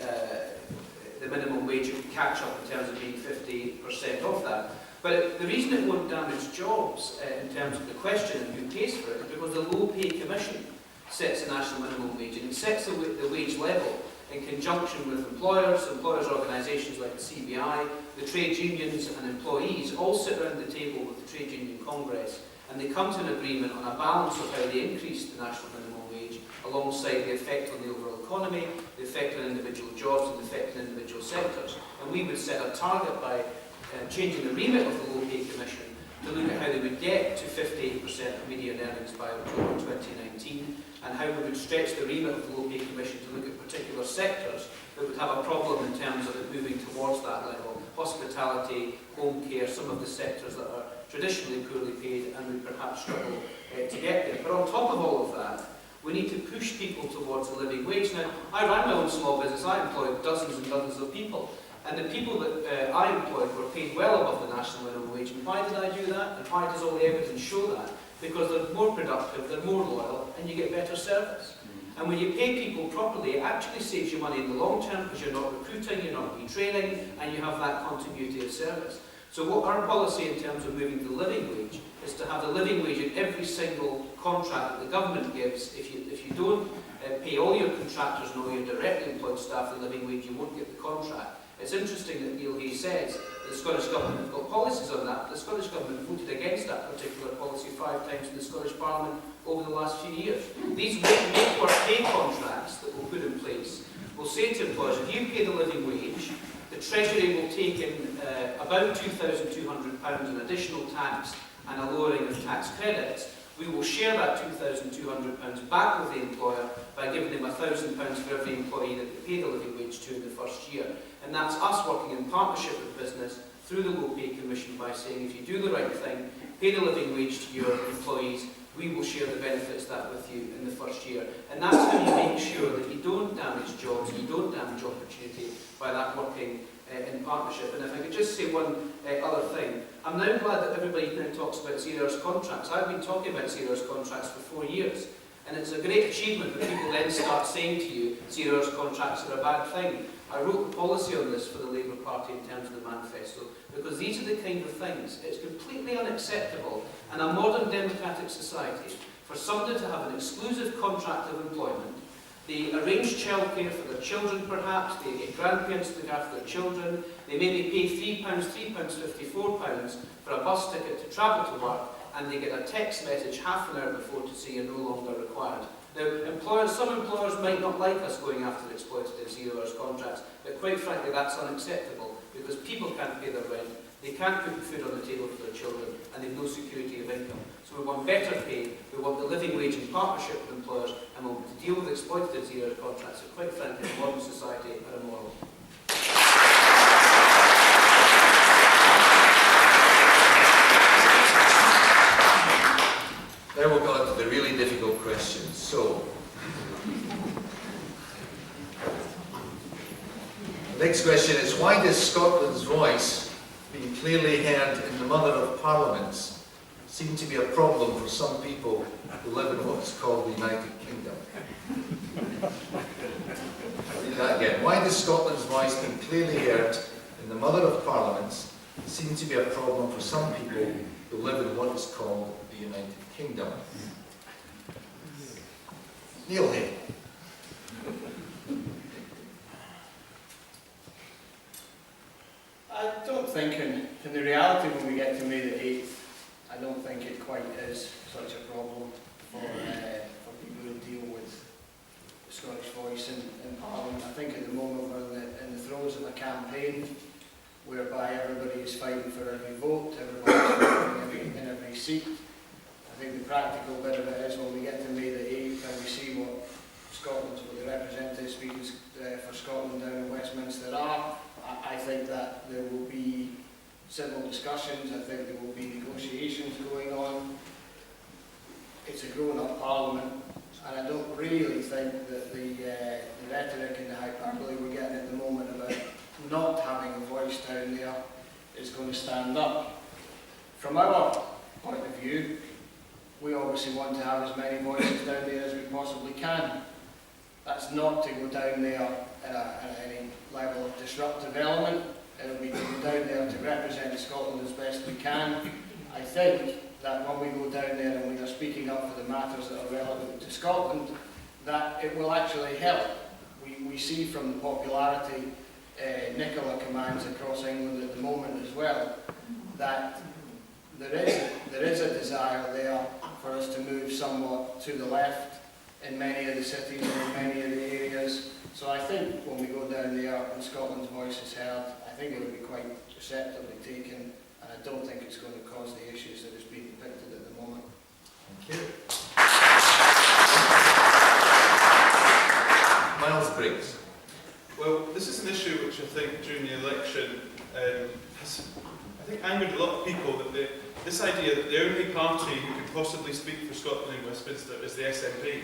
minimum wage, it will catch up in terms of being 50% of that. But the reason it won't damage jobs in terms of the question and who pays for it is because the Low Pay Commission sets the national minimum wage, and it sets the wage level in conjunction with employers organisations like the CBI, the trade unions and employees all sit around the table with the Trade Union Congress, and they come to an agreement on a balance of how they increase the national minimum wage alongside the effect on the overall economy, the effect on individual jobs and the effect on individual sectors. And we would set a target by changing the remit of the Low Pay Commission to look at how they would get to 58% of median earnings by October 2019, and how we would stretch the remit of the Low Pay Commission to look at particular sectors that would have a problem in terms of it moving towards that level. Hospitality, home care, some of the sectors that are traditionally poorly paid and would perhaps struggle to get there. But on top of all of that, we need to push people towards a living wage. Now, I ran my own small business. I employed dozens and dozens of people. And the people that I employed were paid well above the national minimum wage. And why did I do that? And why does all the evidence show that? Because they're more productive, they're more loyal, and you get better service. And when you pay people properly, it actually saves you money in the long term because you're not recruiting, you're not retraining, and you have that continuity of service. So what our policy in terms of moving to the living wage is to have the living wage in every single contract that the government gives. If you don't pay all your contractors and all your directly employed staff the living wage, you won't get the contract. It's interesting that Neil Hay says that the Scottish Government have got policies on that, but the Scottish Government voted against that particular policy 5 times in the Scottish Parliament over the last few years. These make-work pay contracts that we'll put in place will say to employers, if you pay the living wage, the Treasury will take in about £2,200 in additional tax and a lowering of tax credits. We will share that £2,200 back with the employer by giving them £1,000 for every employee that they pay the living wage to in the first year. And that's us working in partnership with business through the Low Pay Commission by saying if you do the right thing, pay the living wage to your employees, we will share the benefits of that with you in the first year. And that's how you make sure that you don't damage jobs, you don't damage opportunity by that working in partnership. And if I could just say one other thing, I'm now glad that everybody now talks about 0 hours contracts. I've been talking about 0 hours contracts for 4 years, and it's a great achievement that people then start saying to you 0 hours contracts are a bad thing. I wrote the policy on this for the Labour Party in terms of the manifesto, because these are the kind of things. It's completely unacceptable in a modern democratic society for somebody to have an exclusive contract of employment. They arrange childcare for their children perhaps, they get grandparents to look after their children, they maybe pay £3, £3.50, £4 for a bus ticket to travel to work, and they get a text message half an hour before to say you're no longer required. Now, some employers might not like us going after exploitative 0 hours contracts, but quite frankly that's unacceptable because people can't pay their rent, they can't put food on the table for their children, and they've no security of income. So we want better pay, we want the living wage in partnership with employers, and we want to deal with exploitative 0 hours contracts that quite frankly in modern society are immoral. Now we'll go on to the really difficult questions. So, the next question is, why does Scotland's voice, being clearly heard in the Mother of Parliaments, seem to be a problem for some people who live in what's called the United Kingdom? I'll read that again. Why does Scotland's voice, being clearly heard in the Mother of Parliaments, seem to be a problem for some people who live in what is called the United Kingdom? Neil Hay. I don't think in the reality when we get to May the 8th, I don't think it quite is such a problem for people who deal with the Scottish voice in Parliament. I think at the moment we're in the throes of a campaign whereby everybody is fighting for every vote, everybody is fighting in every seat. I think the practical bit of it is when we get to May the 8th and we see what the representatives speaking for Scotland down in Westminster are, I think that there will be civil discussions, I think there will be negotiations going on. It's a grown-up Parliament, and I don't really think that the rhetoric and the hyperbole we're getting at the moment about not having a voice down there is going to stand up. From our point of view, we obviously want to have as many voices down there as we possibly can. That's not to go down there at any level of disruptive element. It'll be to go down there to represent Scotland as best we can. I think that when we go down there and we are speaking up for the matters that are relevant to Scotland, that it will actually help. we see from the popularity Nicola commands across England at the moment as well, that there is a desire there for us to move somewhat to the left in many of the cities and in many of the areas. So I think when we go down there and Scotland's voice is heard, I think it will be quite receptively taken, and I don't think it's going to cause the issues that is being depicted at the moment. Thank you. Miles Briggs. Well, this is an issue which I think during the election has, I think, angered a lot of people, that this idea that the only party who could possibly speak for Scotland in Westminster is the SNP.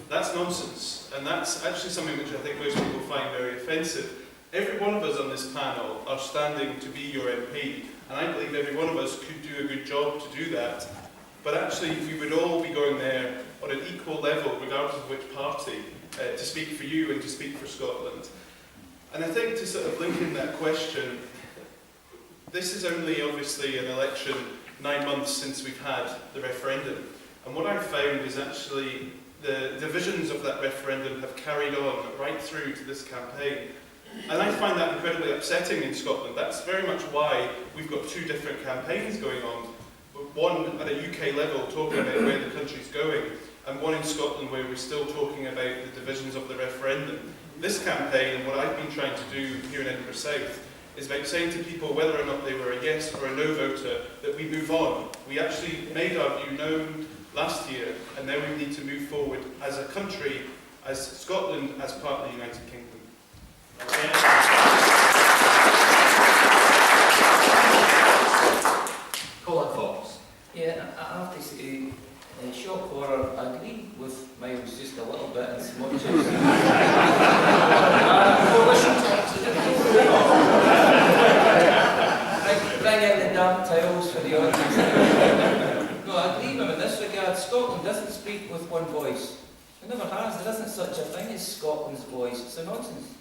That's nonsense, and that's actually something which I think most people find very offensive. Every one of us on this panel are standing to be your MP, and I believe every one of us could do a good job to do that. But actually, we would all be going there on an equal level, regardless of which party, to speak for you and to speak for Scotland. And I think to sort of link in that question, this is only obviously an election 9 months since we've had the referendum. And what I've found is actually the divisions of that referendum have carried on right through to this campaign. And I find that incredibly upsetting in Scotland. That's very much why we've got two different campaigns going on. One at a UK level talking about where the country's going, and one in Scotland where we're still talking about the divisions of the referendum. This campaign, and what I've been trying to do here in Edinburgh South, is about saying to people, whether or not they were a yes or a no voter, that we move on. We actually made our view known last year, and now we need to move forward as a country, as Scotland, as part of the United Kingdom. Colin Fox. Yeah, I have to say, shock horror, I agree with Miles just a little bit as much as bring in the damn towels for the audience. No, I agree with him in this regard. Scotland doesn't speak with one voice. It never has. There isn't such a thing as Scotland's voice. It's a nonsense.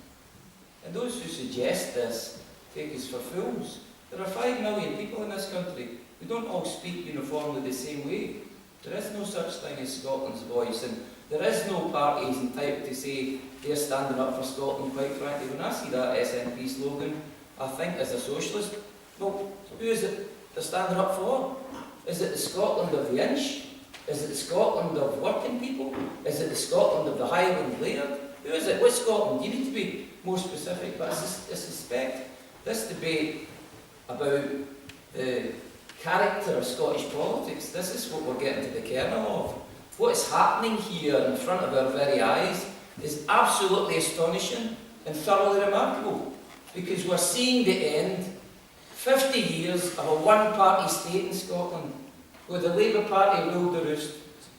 And those who suggest this take us for fools. There are 5 million people in this country. We don't all speak uniformly the same way. There is no such thing as Scotland's voice, and there is no parties entitled to say they're standing up for Scotland, quite frankly. When I see that SNP slogan, I think as a socialist, well, who is it they're standing up for? Is it the Scotland of the inch? Is it the Scotland of working people? Is it the Scotland of the Highland laird? Who is it? Which Scotland? You need to be more specific, but I suspect this debate about the character of Scottish politics, this is what we're getting to the kernel of. What is happening here in front of our very eyes is absolutely astonishing and thoroughly remarkable, because we're seeing the end, 50 years of a one-party state in Scotland, where the Labour Party ruled the roost,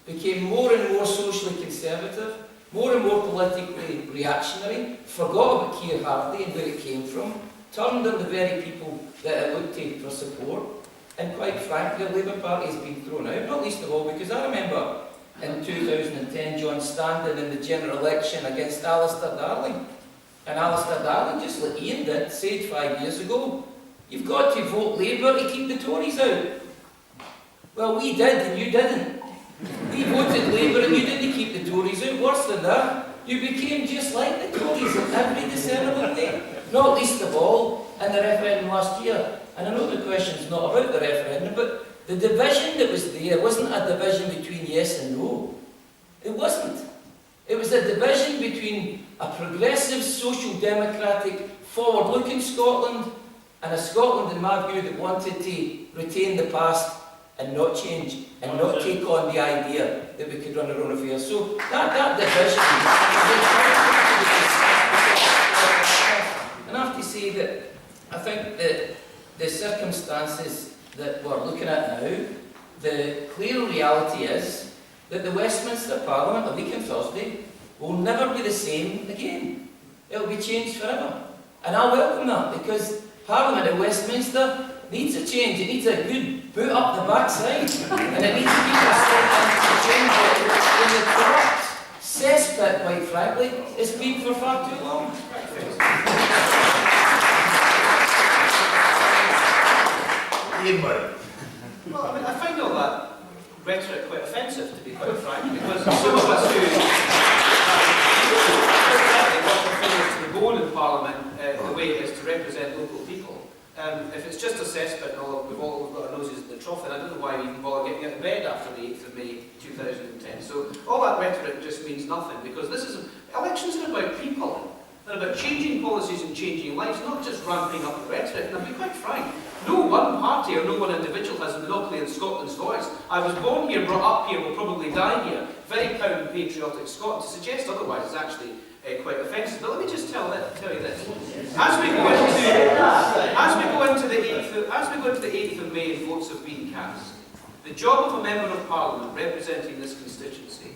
became more and more socially conservative, more and more politically reactionary, forgot about Keir Hardie and where it came from, turned on the very people that it looked to for support, and quite frankly, the Labour Party has been thrown out, not least of all because I remember in 2010 John standing in the general election against Alistair Darling. And Alistair Darling, just like Ian did, said 5 years ago, you've got to vote Labour to keep the Tories out. Well, we did and you didn't. We voted Labour and you didn't keep the Tories out. Worse than that, you became just like the Tories in every discernible way. Not least of all in the referendum last year. And I know the question's not about the referendum, but the division that was there wasn't a division between yes and no. It wasn't. It was a division between a progressive, social democratic, forward-looking Scotland and a Scotland, in my view, that wanted to retain the past and not change, and not take on the idea that we could run our own affairs. So that division, and I have to say that I think that the circumstances that we're looking at now, the clear reality is that the Westminster Parliament, a week on Thursday, will never be the same again. It will be changed forever. And I welcome that, because Parliament at Westminster needs a change. It needs a good boot up the backside. And it needs to be a change in the corrupt cesspit, quite frankly, it's been for far too long. Ian Murray. Well, I mean, I find all that rhetoric quite offensive, to be quite frank, because some of us who bone in Parliament the way it is to represent local people. If it's just a cesspit and we've all got our noses in the trough, then I don't know why we even bother getting out of bed after the 8th of May 2010. So all that rhetoric just means nothing, because elections are about people. They're about changing policies and changing lives, not just ramping up the rhetoric. And I'll be quite frank, no one party or no one individual has a monopoly in Scotland's voice. I was born here, brought up here, will probably die here. Very proud and patriotic Scot. To suggest otherwise is actually quite offensive. But let me just tell you this: as we go into the 8th of May and votes have been cast, the job of a member of Parliament representing this constituency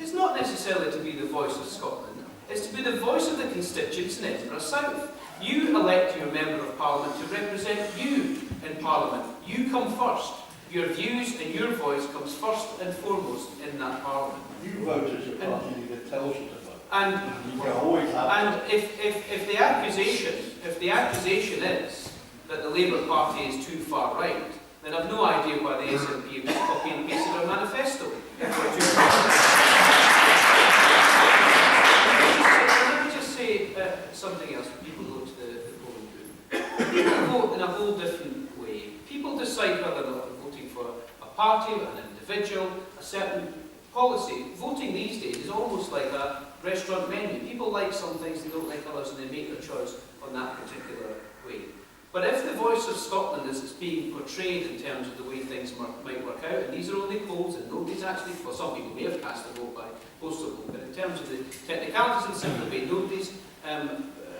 is not necessarily to be the voice of Scotland. It's to be the voice of the constituents in Edinburgh South. You elect your member of Parliament to represent you in Parliament. You come first. Your views and your voice comes first and foremost in that Parliament. You vote as a party that tells you to vote. And if the accusation is that the Labour Party is too far right, then I've no idea why the SNP have copy and pasted our manifesto. Let me just say something else when people go to the polling booth. People vote in a whole different way. People decide whether or not they're voting for a party, an individual, a certain policy. Voting these days is almost like a restaurant menu. People like some things, they don't like others, and they make their choice on that particular way. But if the voice of Scotland is being portrayed in terms of the way things might work out, and these are only polls, and nobody's actually, well, some people may have cast a vote by postal vote, but in terms of the technicalities and simple way, nobody's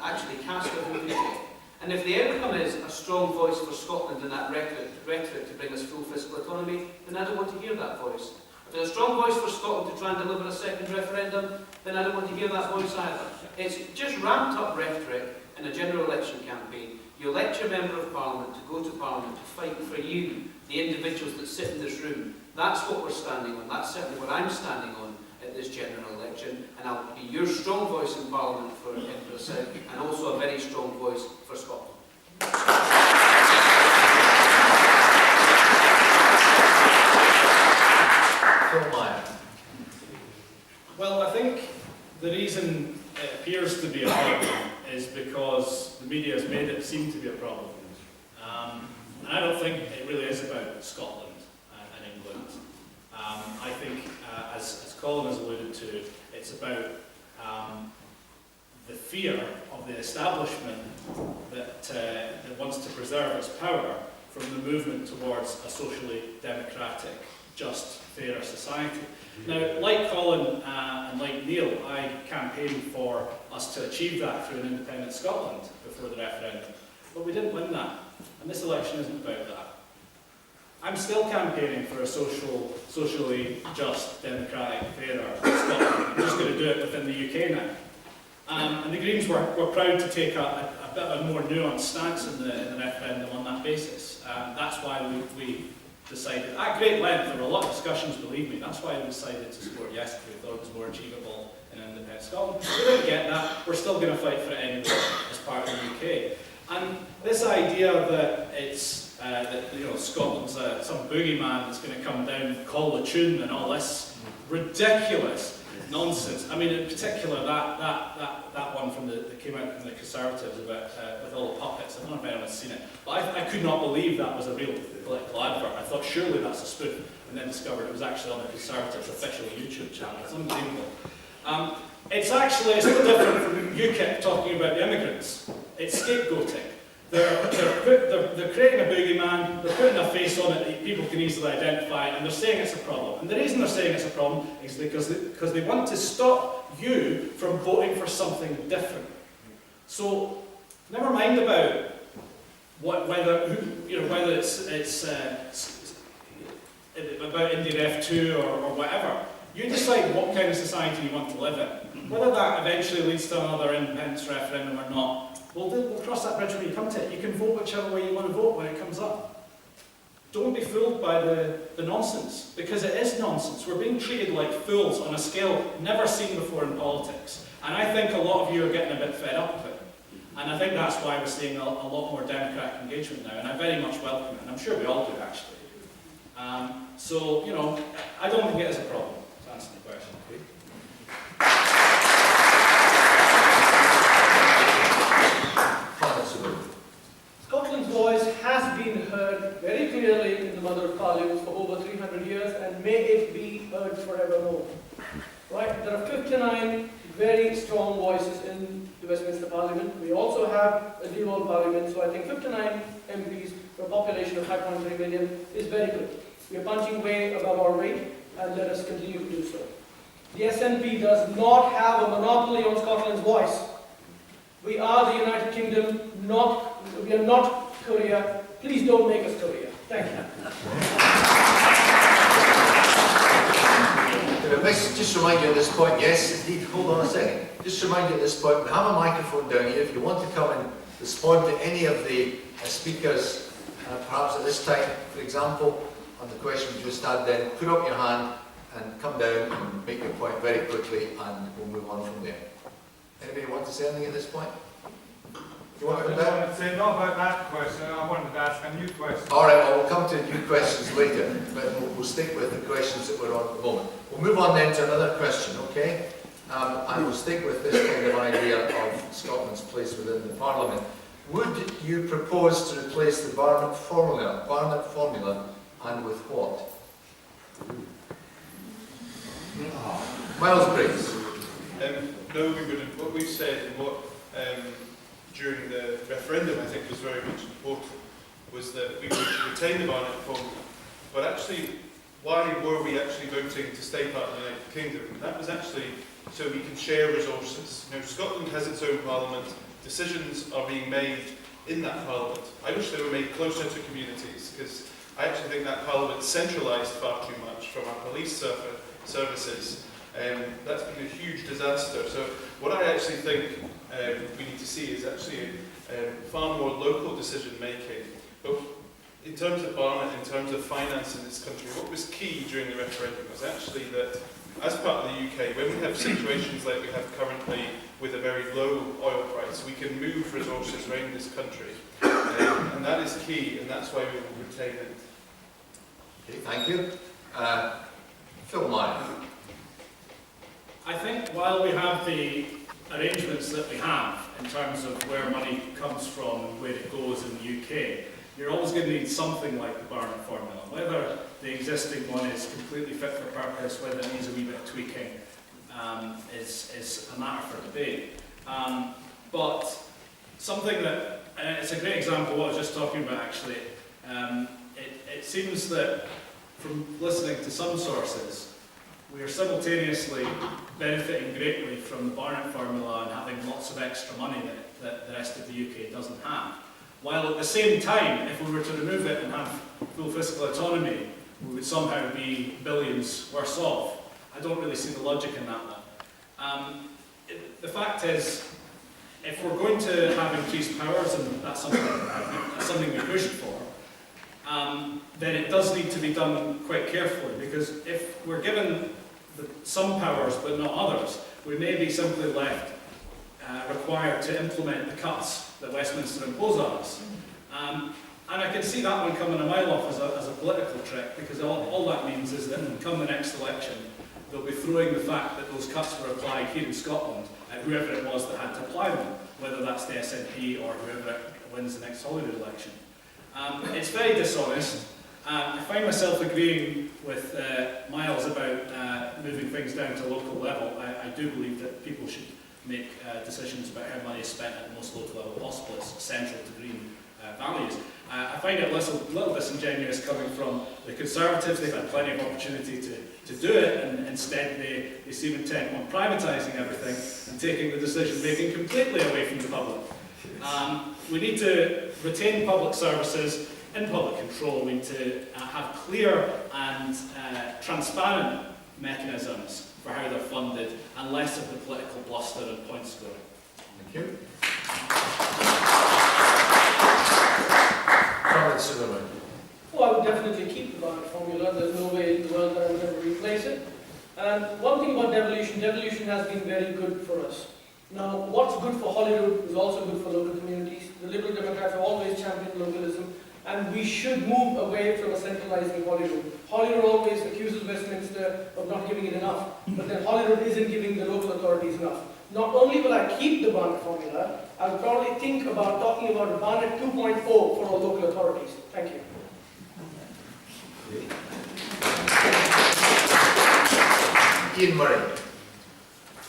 actually cast a vote yet. And if the outcome is a strong voice for Scotland and that rhetoric to bring us full fiscal autonomy, then I don't want to hear that voice. If there's a strong voice for Scotland to try and deliver a second referendum, then I don't want to hear that voice either. It's just ramped up rhetoric in a general election campaign. You elect your member of Parliament to go to Parliament to fight for you, the individuals that sit in this room. That's what we're standing on. That's certainly what I'm standing on at this general election. And I'll be your strong voice in Parliament for Edinburgh South, and also a very strong voice for Scotland. Well, I think the reason it appears to be a problem is because the media has made it seem to be a problem. And I don't think it really is about Scotland and England. I think, as Colin has alluded to, it's about the fear of the establishment that wants to preserve its power from the movement towards a socially democratic, just, fairer society. Now, like Colin and like Neil, I campaigned for us to achieve that through an independent Scotland before the referendum. But we didn't win that, and this election isn't about that. I'm still campaigning for a socially just, democratic, fairer Scotland. I'm just going to do it within the UK now. And the Greens were proud to take a bit of a more nuanced stance in the referendum on that basis. That's why we decided, at great length, there were a lot of discussions, believe me, that's why we decided to support yes, because we thought it was more achievable in an independent Scotland. We didn't get that, we're still going to fight for it anyway as part of the UK. And this idea that it's, Scotland's some boogeyman that's going to come down and call the tune and all this ridiculous nonsense. I mean, in particular, that one that came out from the Conservatives about with all the puppets. I don't know if anyone's seen it, but I could not believe that was a real political advert. I thought surely that's a spoof, and then discovered it was actually on the Conservatives' official YouTube channel. It's unbelievable. It's no different from UKIP talking about the immigrants. It's scapegoating. They're creating a boogeyman, they're putting a face on it that people can easily identify, and they're saying it's a problem. And the reason they're saying it's a problem is because they want to stop you from voting for something different. So, never mind about whether it's about India F2 or whatever. You decide what kind of society you want to live in. Whether that eventually leads to another independence referendum or not, we'll cross that bridge when you come to it. You can vote whichever way you want to vote when it comes up. Don't be fooled by the nonsense, because it is nonsense. We're being treated like fools on a scale never seen before in politics. And I think a lot of you are getting a bit fed up with it. And I think that's why we're seeing a lot more democratic engagement now, and I very much welcome it, and I'm sure we all do actually. I don't think it is a problem, to answer the question. heard very clearly in the Mother of Parliaments for over 300 years, and may it be heard forevermore. Right? There are 59 very strong voices in the Westminster Parliament. We also have a devolved Parliament, so I think 59 MPs for a population of 5.3 million is very good. We are punching way above our weight, and let us continue to do so. The SNP does not have a monopoly on Scotland's voice. We are the United Kingdom, we are not Korea. Please don't make us Korea. Thank you. Just remind you at this point, yes, indeed, hold on a second. Just remind you at this point, we have a microphone down here. If you want to come and respond to any of the speakers, perhaps at this time, for example, on the question we just had, then put up your hand and come down and make your point very quickly, and we'll move on from there. Anybody want to say anything at this point? You want to come down? I wanted to say not about that question, I wanted to ask a new question. All right, well, we'll come to new questions later, but we'll stick with the questions that we're on at the moment. We'll move on then to another question, okay? And we'll stick with this kind of idea of Scotland's place within the Parliament. Would you propose to replace the Barnett formula, and with what? Miles Briggs. No, we wouldn't. What we've said and what during the referendum I think was very much important was that we would retain the Barnett formula. But actually, why were we actually voting to stay part of the United Kingdom? That was actually so we can share resources. You know, Scotland has its own parliament. Decisions are being made in that parliament. I wish they were made closer to communities, because I actually think that parliament centralised far too much from our police services. That's been a huge disaster. So what I actually think we need to see is actually far more local decision making. But in terms of Barnett, in terms of finance in this country, what was key during the referendum was actually that as part of the UK, when we have situations like we have currently with a very low oil price, we can move resources around this country. And that is key, and that's why we will retain it. Okay, thank you. Phil Meyer. I think while we have the arrangements that we have in terms of where money comes from and where it goes in the UK, you're always going to need something like the Barnett formula. Whether the existing one is completely fit for purpose, whether it needs a wee bit of tweaking, is a matter for debate. But something that, and it's a great example of what I was just talking about actually, it seems that from listening to some sources, we are simultaneously benefiting greatly from the Barnett formula and having lots of extra money that the rest of the UK doesn't have. While at the same time, if we were to remove it and have full fiscal autonomy, we would somehow be billions worse off. I don't really see the logic in that one. The fact is, if we're going to have increased powers, and that's something we pushed for, then it does need to be done quite carefully, because if we're given some powers but not others, we may be simply left required to implement the cuts that Westminster impose on us. And I can see that one coming a mile off as a political trick, because all that means is that come the next election, they'll be throwing the fact that those cuts were applied here in Scotland at whoever it was that had to apply them, whether that's the SNP or whoever wins the next Holyrood election. It's very dishonest. I find myself agreeing with Miles about moving things down to local level. I do believe that people should make decisions about how money is spent at the most local level possible. It's central to green values. I find it a little disingenuous coming from the Conservatives. They've had plenty of opportunity to do it, and instead they seem intent on privatising everything and taking the decision making completely away from the public. We need to retain public services in public control. We need to have clear and transparent mechanisms for how they're funded, and less of the political bluster and point scoring. Thank you. Oh, I would definitely keep the Barnett formula. There's no way in the world that I would ever replace it. And one thing about devolution has been very good for us. Now, what's good for Holyrood is also good for local communities. The Liberal Democrats have always championed localism, and we should move away from a centralising Holyrood. Holyrood always accuses Westminster of not giving it enough, but then Holyrood isn't giving the local authorities enough. Not only will I keep the Barnett formula, I will probably think about talking about a Barnett 2.0 for all local authorities. Thank you. Ian Murray.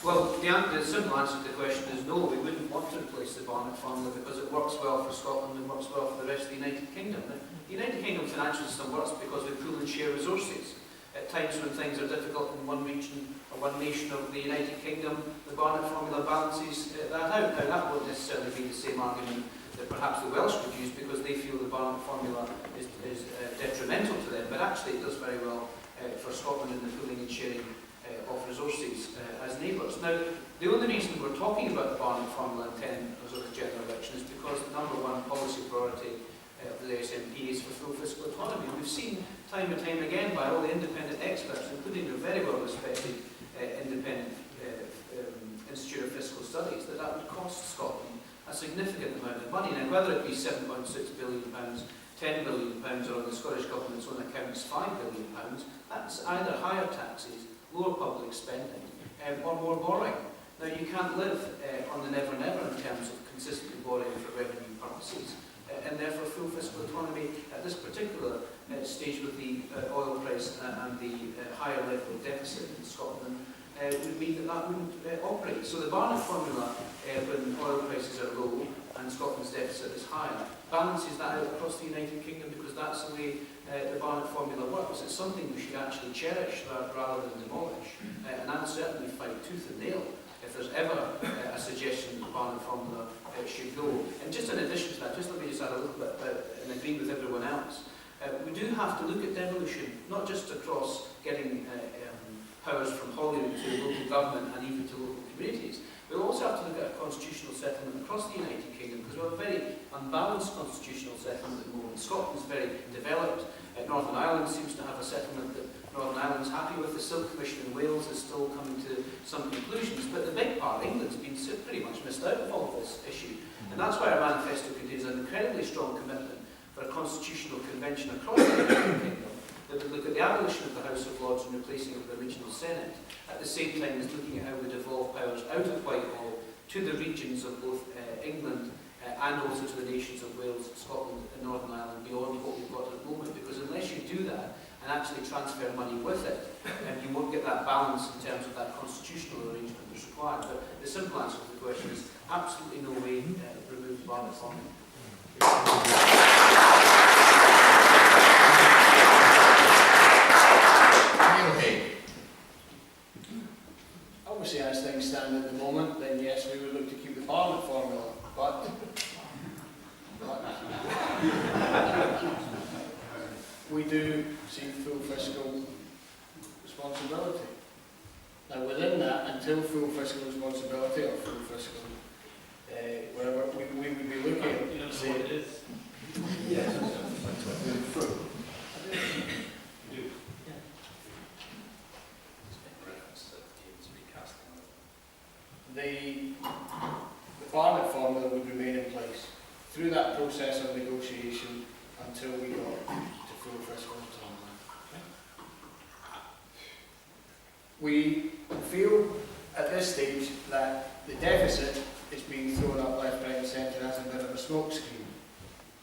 Well, the simple answer to the question is no, we wouldn't want to replace the Barnett formula because it works well for Scotland and works well for the rest of the United Kingdom. The United Kingdom financial system works because we pool and share resources. At times when things are difficult in one region or one nation of the United Kingdom, the Barnett formula balances that out. Now, that won't necessarily be the same argument that perhaps the Welsh would use because they feel the Barnett formula is detrimental to them, but actually it does very well for Scotland in the pooling and sharing of resources as neighbours. Now, the only reason we're talking about the Barnett formula in 10 as of the general election is because the number one policy priority of the SNP is for full fiscal autonomy. We've seen time and time again by all the independent experts, including the very well respected independent Institute of Fiscal Studies, that would cost Scotland a significant amount of money. Now, whether it be £7.6 billion, £10 billion, or on the Scottish Government's own accounts £5 billion, that's either higher taxes, lower public spending, or more borrowing. Now, you can't live on the never-never in terms of consistently borrowing for revenue purposes, and therefore full fiscal autonomy at this particular stage with the oil price and the higher level of deficit in Scotland would mean that that wouldn't operate. So the Barnett formula, when oil prices are low and Scotland's deficit is higher, balances that out across the United Kingdom because that's the way the Barnett formula works. It's something we should actually cherish rather than demolish. And I'll certainly fight tooth and nail if there's ever a suggestion that the Barnett formula should go. And just in addition to that, just let me just add a little bit about, and agree with everyone else, we do have to look at devolution, not just across getting powers from Holyrood to local government and even to local communities. We'll also have to look at a constitutional settlement across the United Kingdom because we have a very unbalanced constitutional settlement at the moment. Scotland's very developed. Northern Ireland seems to have a settlement that Northern Ireland's happy with. The Silk Commission in Wales is still coming to some conclusions. But the big part, England's been pretty much missed out of all of this issue. And that's why our manifesto contains an incredibly strong commitment for a constitutional convention across the United Kingdom that would look at the abolition of the House of Lords and replacing it with the regional Senate, at the same time as looking at how we devolve powers out of Whitehall to the regions of both England and also to the nations of Wales, Scotland and Northern Ireland beyond what we've got at the moment. Because unless you do that and actually transfer money with it, you won't get that balance in terms of that constitutional arrangement that's required. But the simple answer to the question is absolutely no way remove the Barnett formula. Obviously, as things stand at the moment, then yes, we would look to keep the Barnett formula, but we do see full fiscal responsibility. Now, within that, until full fiscal responsibility or full fiscal, whatever, we would be looking at, You know what it is? yes. The Barnett formula would remain in place through that process of negotiation until we got to full fiscal autonomy. We feel at this stage that the deficit is being thrown up left, right and centre as a bit of a smokescreen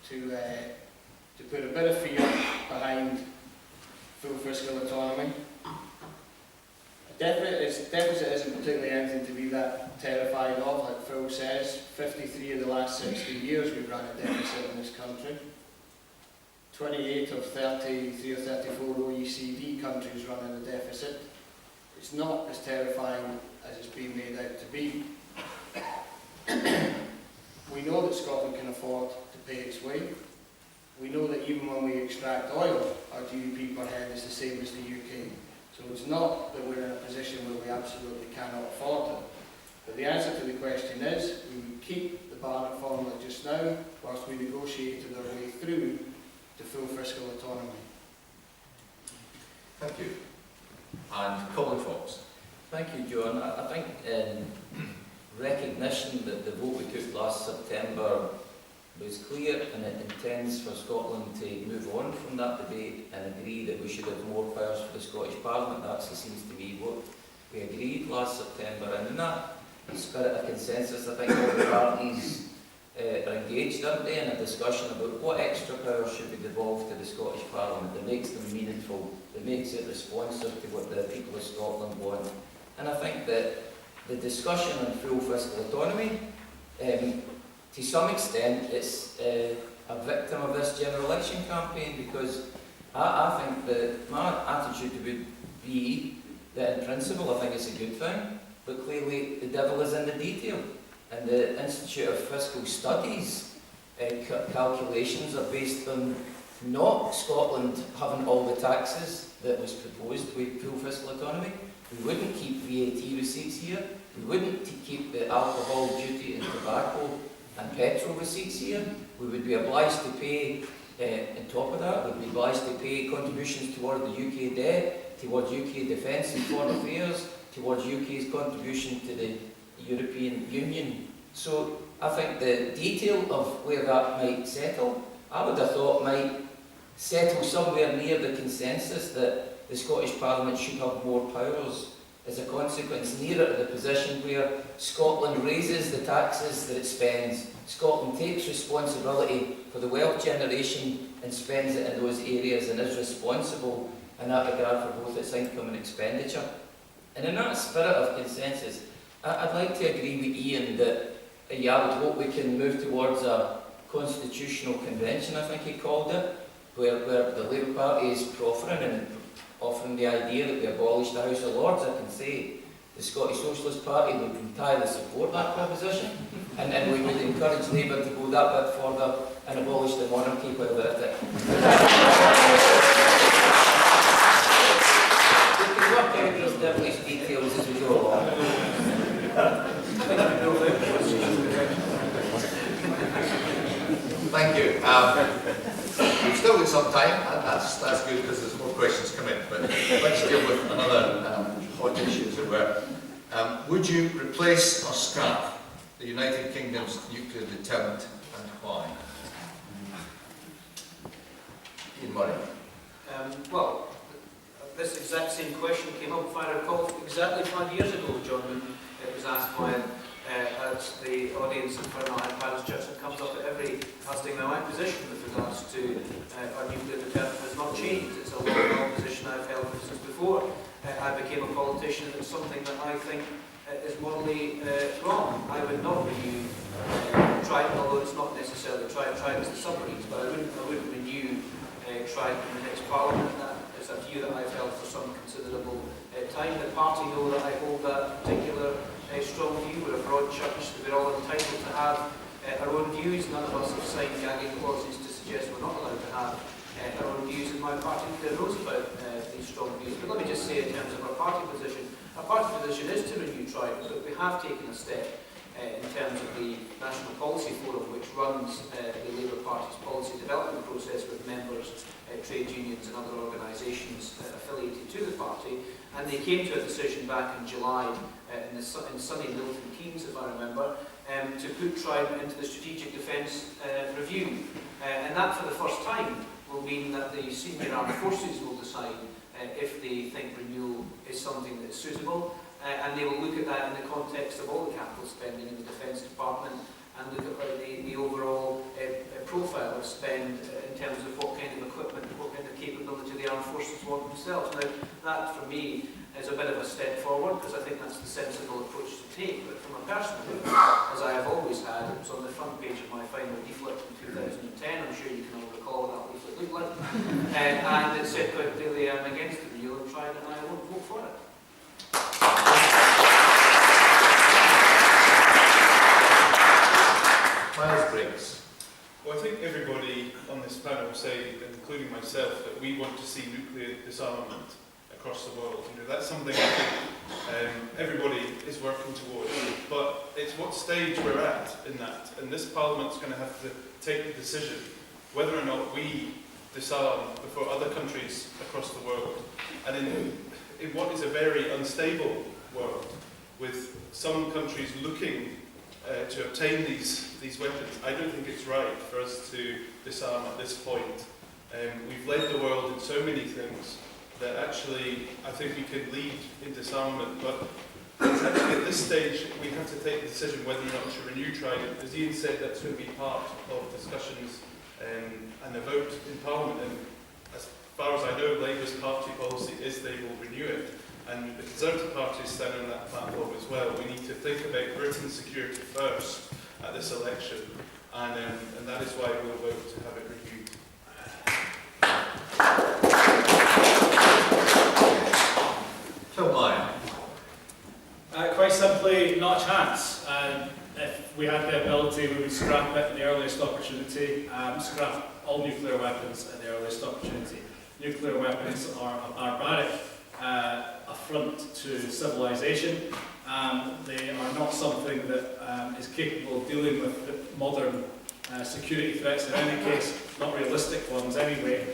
to put a bit of fear behind full fiscal autonomy. Deficit isn't particularly anything to be that terrified of. Like Phil says, 53 of the last 60 years we've run a deficit in this country. 28 of 33 or 34 OECD countries running a deficit. It's not as terrifying as it's being made out to be. We know that Scotland can afford to pay its way. We know that even when we extract oil, our GDP per head is the same as the UK. So it's not that we're in a position where we absolutely cannot afford it. But the answer to the question is, we would keep the Barnett formula just now, whilst we negotiated our way through to full fiscal autonomy. Thank you. And Colin Fox. Thank you, John. I think in recognition that the vote we took last September was clear and it intends for Scotland to move on from that debate and agree that we should have more powers for the Scottish Parliament. That actually seems to be what we agreed last September. And in that spirit of consensus. I think all the parties are engaged, aren't they, in a discussion about what extra power should be devolved to the Scottish Parliament that makes them meaningful, that makes it responsive to what the people of Scotland want. And I think that the discussion on full fiscal autonomy, to some extent, it's a victim of this general election campaign, because I think that my attitude would be that in principle I think it's a good thing, but clearly the devil is in the detail. And the Institute of Fiscal Studies calculations are based on not Scotland having all the taxes that was proposed with full fiscal autonomy. We wouldn't keep VAT receipts here. We wouldn't keep the alcohol duty and tobacco and petrol receipts here. We would be obliged to pay, on top of that, we'd be obliged to pay contributions toward the UK debt, towards UK defence and foreign affairs, towards UK's contribution to the European Union. So I think the detail of where that might settle, I would have thought might settle somewhere near the consensus that the Scottish Parliament should have more powers, as a consequence nearer to the position where Scotland raises the taxes that it spends. Scotland takes responsibility for the wealth generation and spends it in those areas and is responsible in that regard for both its income and expenditure. And in that spirit of consensus, I'd like to agree with Ian that I would hope we can move towards a constitutional convention, I think he called it, where the Labour Party is proffering and offering the idea that we abolish the House of Lords. I can say the Scottish Socialist Party would entirely support that proposition, and we would encourage Labour to go that bit further and abolish the monarchy while they're at it. We can work out these devilish details as we go along. Thank you. We've still got some time, and that's good because there's more questions coming. But let's deal with another hot issue, as it were. Would you replace or scrap the United Kingdom's nuclear deterrent, and why? Ian Murray. Well, this exact same question came up, if I recall, exactly 5 years ago, John, when it was asked by at the audience in Fairmilehead Parish Church. It comes up at every Hustings. Now, my position with regards to our nuclear deterrent has not changed. It's a long position I've held since before I became a politician. It's something that I think is morally wrong. I would not renew Trident, although it's not necessarily Trident's the submarines, but I wouldn't renew Trident in the next Parliament. That is a view that I've held for some considerable time. The party know that I hold that particular strong view. We're a broad church, we're all entitled to have our own views. None of us have signed gagging clauses to suggest we're not allowed to have our own views, and my party knows about these strong views. But let me just say, in terms of our party position is to renew Trident, but we have taken a step in terms of the National Policy Forum, which runs the Labour Party's policy development process with members, trade unions and other organisations affiliated to the party, and they came to a decision back in July in sunny Milton Keynes, if I remember, to put Trident into the Strategic Defence Review. And that, for the first time, will mean that the senior armed forces will decide if they think renewal is something that is suitable, and they will look at that in the context of all the capital spending in the Defence Department and look at the overall profile of spend in terms of what kind of equipment, what kind of capability the armed forces want themselves. Now, that for me is a bit of a step forward, because I think that's the sensible approach to take. But from a personal view, as I have always had, it was on the front page of my final leaflet in 2010. I'm sure you can all recall what that leaflet looked like. And it said quite clearly, I'm against the renewal of Trident and I won't vote for it. Miles Briggs. Well, I think everybody on this panel will say, including myself, that we want to see nuclear disarmament across the world. You know, that's something I think everybody is working towards. But it's what stage we're at in that. And this Parliament's going to have to take the decision whether or not we disarm before other countries across the world. And in what is a very unstable world, with some countries looking to obtain these weapons, I don't think it's right for us to disarm at this point. We've led the world in so many things that actually I think we could lead in disarmament, but Actually, at this stage, we have to take the decision whether or not to renew Trident. As Ian said, that's going to be part of discussions and a vote in Parliament. And as far as I know, Labour's party policy is they will renew it. And the Conservative Party is standing on that platform as well. We need to think about Britain's security first at this election, and that is why we'll vote to have it renewed. Phil Meyer. Quite simply, not a chance. If we had the ability, we would scrap it at the earliest opportunity, scrap all nuclear weapons at the earliest opportunity. Nuclear weapons are a barbaric affront to civilization. They are not something that is capable of dealing with modern security threats, in any case, not realistic ones anyway.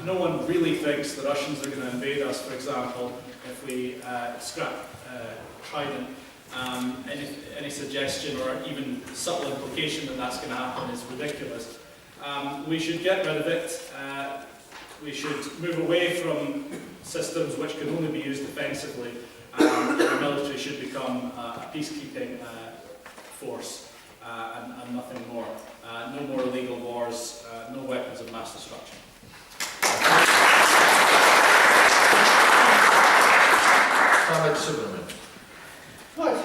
No one really thinks the Russians are going to invade us, for example, if we scrap Trident. Any suggestion or even subtle implication that that's going to happen is ridiculous. We should get rid of it. We should move away from systems which can only be used defensively. The military should become a peacekeeping force and nothing more. No more illegal wars, no weapons of mass destruction. Ahmed Superman. Right.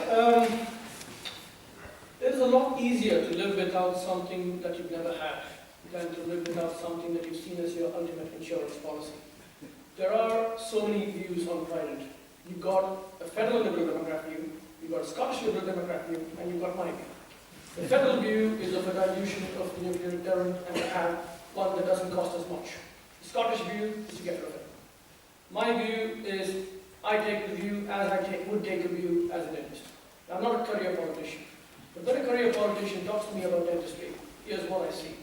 It is a lot easier to live without something that you've never had than to live without something that you've seen as your ultimate insurance policy. There are so many views on Trident. You've got a federal Liberal Democrat view, you've got a Scottish Liberal Democrat view, and you've got my view. The federal view is of a dilution of the nuclear deterrent and to have one that doesn't cost as much. The Scottish view is to get rid of it. My view is I take the view as I would take a view as a dentist. I'm not a career politician. But when a career politician talks to me about dentistry, here's what I see.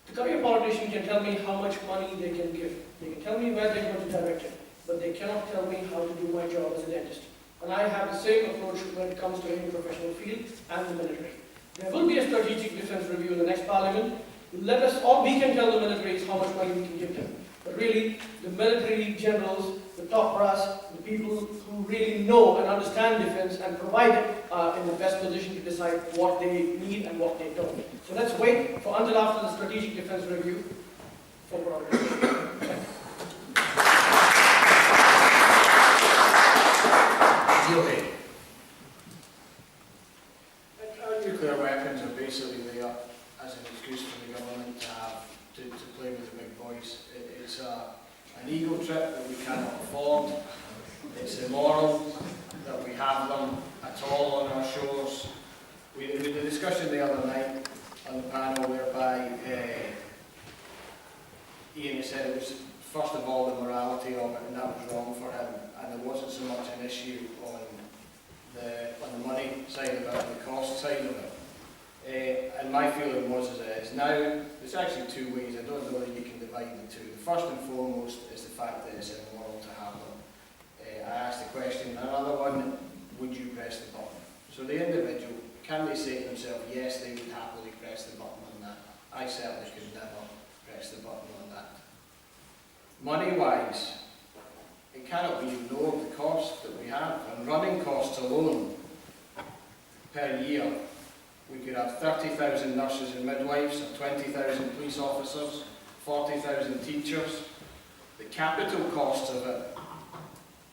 The career politician can tell me how much money they can give. They can tell me where they're going to direct it, but they cannot tell me how to do my job as a dentist. And I have the same approach when it comes to any professional field and the military. There will be a strategic defence review in the next Parliament. Let us, all we can tell the military is how much money we can give them. But really, the military generals, the top brass, the people who really know and understand defence and provide it are in the best position to decide what they need and what they don't. So let's wait for until after the strategic defence review for progress. Nuclear weapons are basically there as an excuse for the government to play with the big boys. It's an ego trip that we cannot afford. It's immoral that we have them at all on our shores. We had a discussion the other night on the panel whereby Ian said it was first of all the morality of it, and that was wrong for him, and there wasn't so much an issue on the money side of it and the cost side of it. And my feeling was as it is now, there's actually two ways. I don't know that you can divide the two. The first and foremost is the fact that it's immoral to have them. I asked the question, another one, would you press the button? So the individual, can they say to themselves, yes, they would happily press the button on that? I certainly could never press the button on that. Money-wise, it cannot be ignored, the cost that we have. And running costs alone, per year, we could have 30,000 nurses and midwives, 20,000 police officers, 40,000 teachers. The capital costs of it,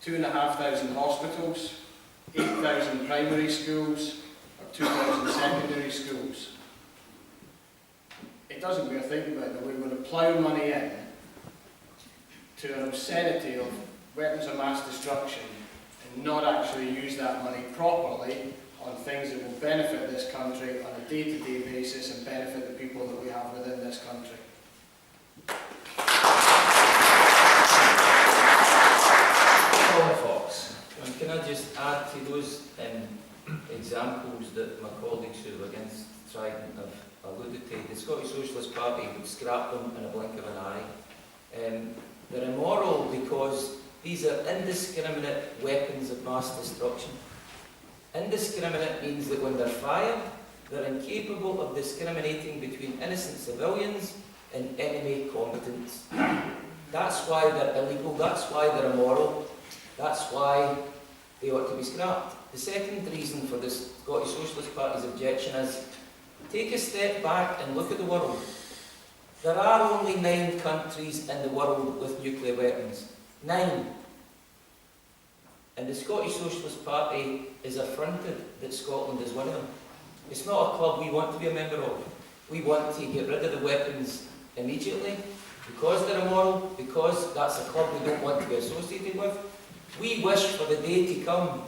2,500 hospitals, 8,000 primary schools, or 2,000 secondary schools. It doesn't bear thinking about that we're going to plough money in to an obscenity of weapons of mass destruction and not actually use that money properly on things that will benefit this country on a day-to-day basis and benefit the people that we have within this country. And can I just add to those examples that my colleagues who are against Trident have alluded to? The Scottish Socialist Party would scrap them in a blink of an eye. They're immoral because these are indiscriminate weapons of mass destruction. Indiscriminate means that when they're fired, they're incapable of discriminating between innocent civilians and enemy combatants. That's why they're illegal, that's why they're immoral, that's why they ought to be scrapped. The second reason for the Scottish Socialist Party's objection is, take a step back and look at the world. There are only 9 countries in the world with nuclear weapons. 9. And the Scottish Socialist Party is affronted that Scotland is one of them. It's not a club we want to be a member of. We want to get rid of the weapons immediately, because they're immoral, because that's a club we don't want to be associated with. We wish for the day to come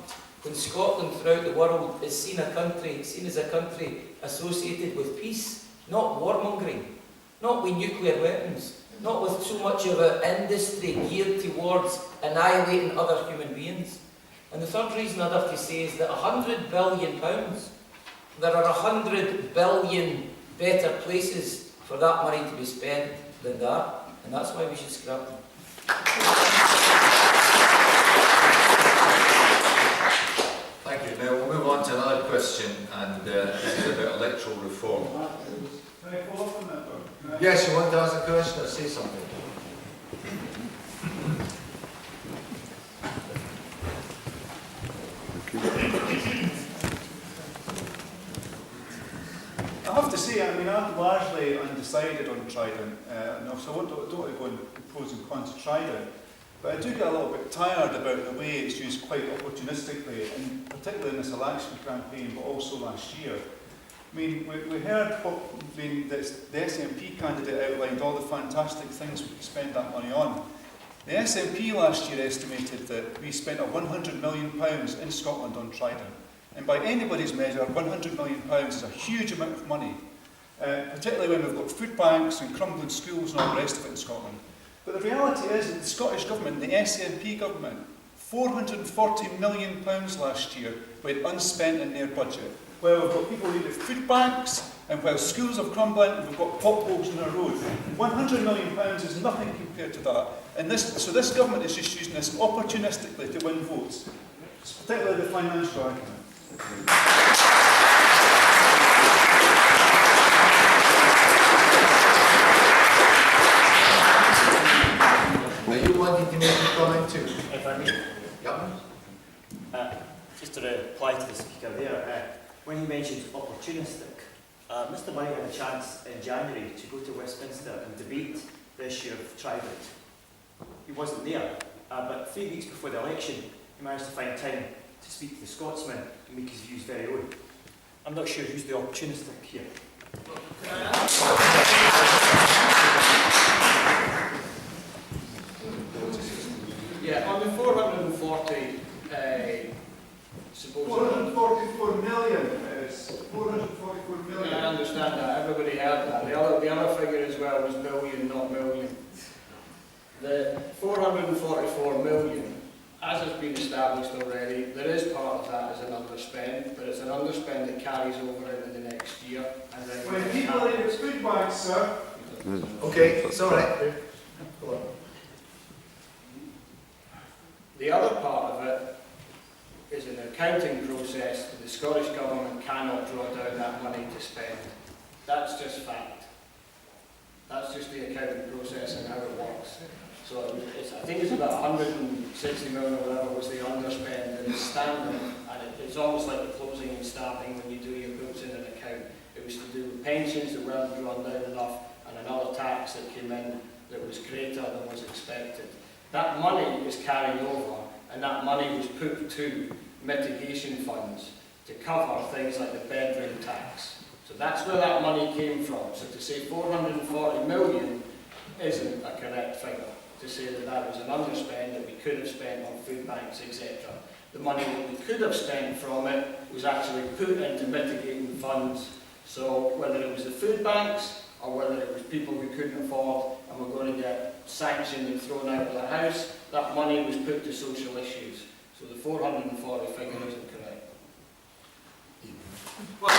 when Scotland throughout the world is seen as a country associated with peace, not warmongering, not with nuclear weapons, not with so much of an industry geared towards annihilating other human beings. And the third reason I'd have to say is that £100 billion, there are 100 billion better places for that money to be spent than that, and that's why we should scrap them. Thank you. Now we'll move on to another question, and this is about electoral reform. Can I follow up on that, Doug? Yes, you want to ask a question or say something? I have to say, I mean, I'm largely undecided on Trident, so I don't want to go into pros and cons of Trident, but I do get a little bit tired about the way it's used quite opportunistically, and particularly in this election campaign, but also last year. I mean, we heard the SNP candidate outlined all the fantastic things we could spend that money on. The SNP last year estimated that we spent £100 million in Scotland on Trident. And by anybody's measure, £100 million is a huge amount of money, particularly when we've got food banks and crumbling schools and all the rest of it in Scotland. But the reality is that the Scottish Government, the SNP Government, £440 million last year went unspent in their budget. While we've got people needing food banks, and while schools are crumbling, and we've got potholes in our road. £100 million is nothing compared to that. And so this government is just using this opportunistically to win votes, particularly the financial argument. Are you wanting to make a comment too? If I may, Yep. just to reply to the speaker there, when he mentioned opportunistic, Mr. Murray had a chance in January to go to Westminster and debate the issue of Trident. He wasn't there, but 3 weeks before the election, he managed to find time to speak to the Scotsman and make his views very own. I'm not sure who's the opportunistic here. Yeah, on the 440, suppose... 444 million is 444 million. I understand that, everybody heard that. The other figure as well was million, not million. The 444 million, as has been established already, there is part of that as an underspend, but it's an underspend that carries over into the next year. And then When people need its food banks, sir. Okay, it's all right. Go on. The other part of it is an accounting process that the Scottish Government cannot draw down that money to spend. That's just fact. That's just the accounting process and how it works. So I think it's about 160 million or whatever was the underspend, and it's standard, and it's almost like the closing and starting when you do your books in an account. It was to do with pensions that weren't drawn down enough, and another tax that came in that was greater than was expected. That money is carried over, and that money was put to mitigation funds to cover things like the bedroom tax. So that's where that money came from. So to say 440 million isn't a correct figure. To say that that was an underspend that we could have spent on food banks, etc. The money that we could have spent from it was actually put into mitigating funds. So whether it was the food banks or whether it was people who couldn't afford and were going to get sanctioned and thrown out of the house, that money was put to social issues. So the 440 figure isn't correct. Well,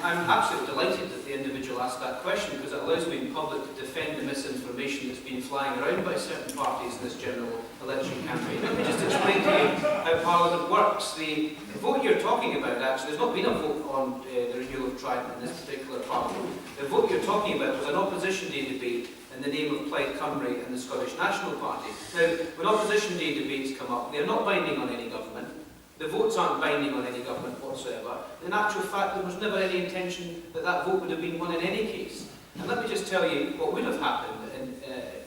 I'm absolutely delighted that the individual asked that question, because it allows me in public to defend the misinformation that's been flying around by certain parties in this general election campaign. Let me just explain to you how Parliament works. The vote you're talking about, actually, there's not been a vote on the renewal of Trident in this particular Parliament. The vote you're talking about was an Opposition Day debate in the name of Plaid Cymru and the Scottish National Party. Now, when Opposition Day debates come up, they're not binding on any government. The votes aren't binding on any government whatsoever. In actual fact, there was never any intention that that vote would have been won in any case. And let me just tell you what would have happened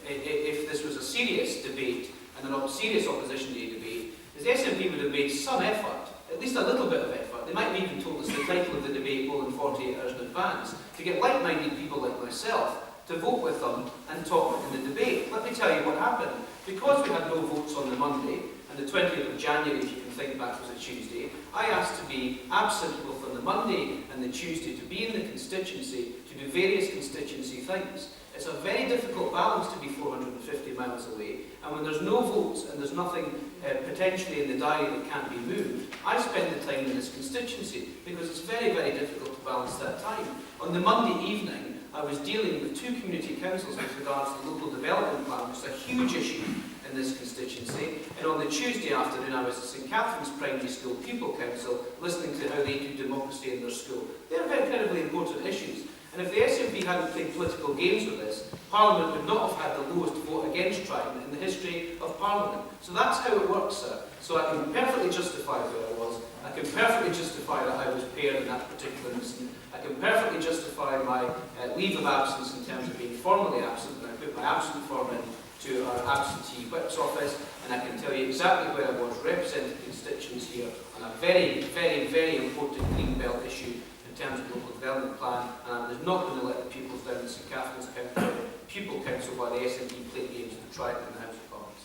if this was a serious debate and a serious opposition day debate, is the SNP would have made some effort, at least a little bit of effort. They might have even told us the title of the debate more than 48 hours in advance, to get like-minded people like myself to vote with them and talk in the debate. Let me tell you what happened. Because we had no votes on the Monday, and the 20th of January, if you can think back, was a Tuesday, I asked to be absent both on the Monday and the Tuesday to be in the constituency to do various constituency things. It's a very difficult balance to be 450 miles away, and when there's no votes and there's nothing potentially in the diary that can't be moved, I spend the time in this constituency because it's very, very difficult to balance that time. On the Monday evening, I was dealing with 2 community councils with regards to the local development plan, which is a huge issue in this constituency, and on the Tuesday afternoon I was at St Catherine's Primary School Pupil Council listening to how they do democracy in their school. They're very incredibly important issues, and if the SNP hadn't played political games with this, Parliament would not have had the lowest vote against Trident in the history of Parliament. So that's how it works, sir. So I can perfectly justify where I was, I can perfectly justify that I was paired in that particular incident, I can perfectly justify my leave of absence in terms of being formally absent, and I put my absent form in to our absentee whip's office, and I can tell you exactly where I was representing constituents here on a very, very, very important green belt issue in terms of local development plan, and I was not going to let the pupils down in St Catherine's Pupil Council while the SNP played games to try it in the House of Commons.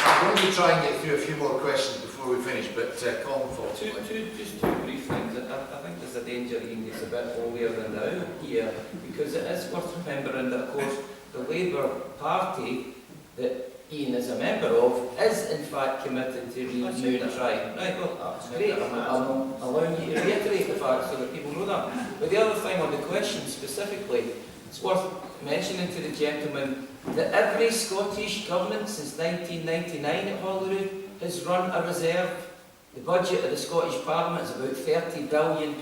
I'm going to try and get through a few more questions before we finish, but Colin Fox. Just two brief things. I think there's a danger Ian gets a bit holier than thou here, because it is worth remembering that, of course, the Labour Party that Ian is a member of is in fact committed to renew the Trident. Right, well, that's great. I'm allowing you to reiterate the fact so that people know that. But the other thing on the question specifically, it's worth mentioning to the gentleman that every Scottish government since 1999 at Holyrood has run a reserve. The budget of the Scottish Parliament is about £30 billion,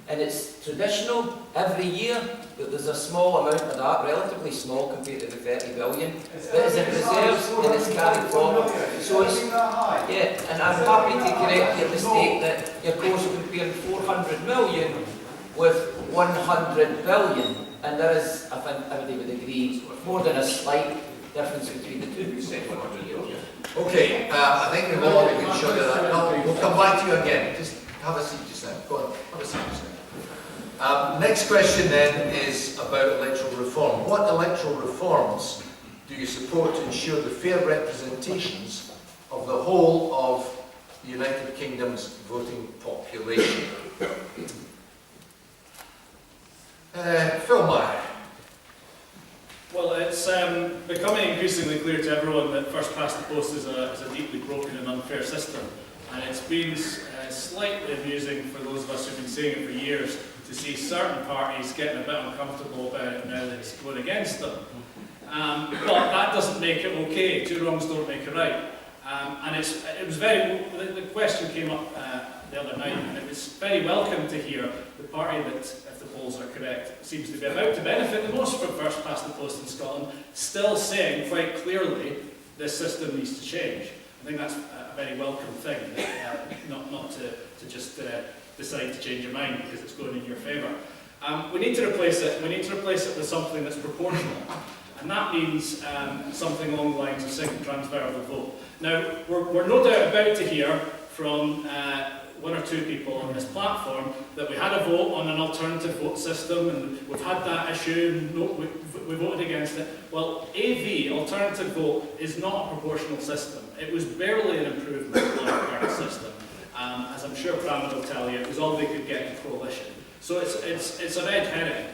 and it's traditional every year that there's a small amount of that, relatively small compared to the 30 billion, that is in reserves and it's carried forward. So it's, yeah, and I'm happy to correct your mistake that you're, of course, comparing 400 million with 100 billion, and there is, I think everybody would agree, more than a slight difference between the two. Okay, I think we've all been sure of that. No, we'll come back to you again. Just have a seat just now. Go on, have a seat just now. Next question then is about electoral reform. What electoral reforms do you support to ensure the fair representations of the whole of the United Kingdom's voting population? Phil Meyer. Well, it's becoming increasingly clear to everyone that first past the post is a deeply broken and unfair system. And it's been slightly amusing for those of us who've been saying it for years to see certain parties getting a bit uncomfortable about it now that it's going against them. But that doesn't make it okay. Two wrongs don't make a right. And it was very, the question came up the other night, and it was very welcome to hear the party that, if the polls are correct, seems to be about to benefit the most from first past the post in Scotland, still saying quite clearly this system needs to change. I think that's a very welcome thing, not to just decide to change your mind because it's going in your favour. We need to replace it. We need to replace it with something that's proportional, and that means something along the lines of single transferable vote. Now, we're no doubt about to hear from one or two people on this platform that we had a vote on an alternative vote system and we've had that issue and we voted against it. Well, AV, alternative vote, is not a proportional system. It was barely an improvement on our current system. As I'm sure Pramod will tell you, it was all they could get in coalition. So it's a red herring.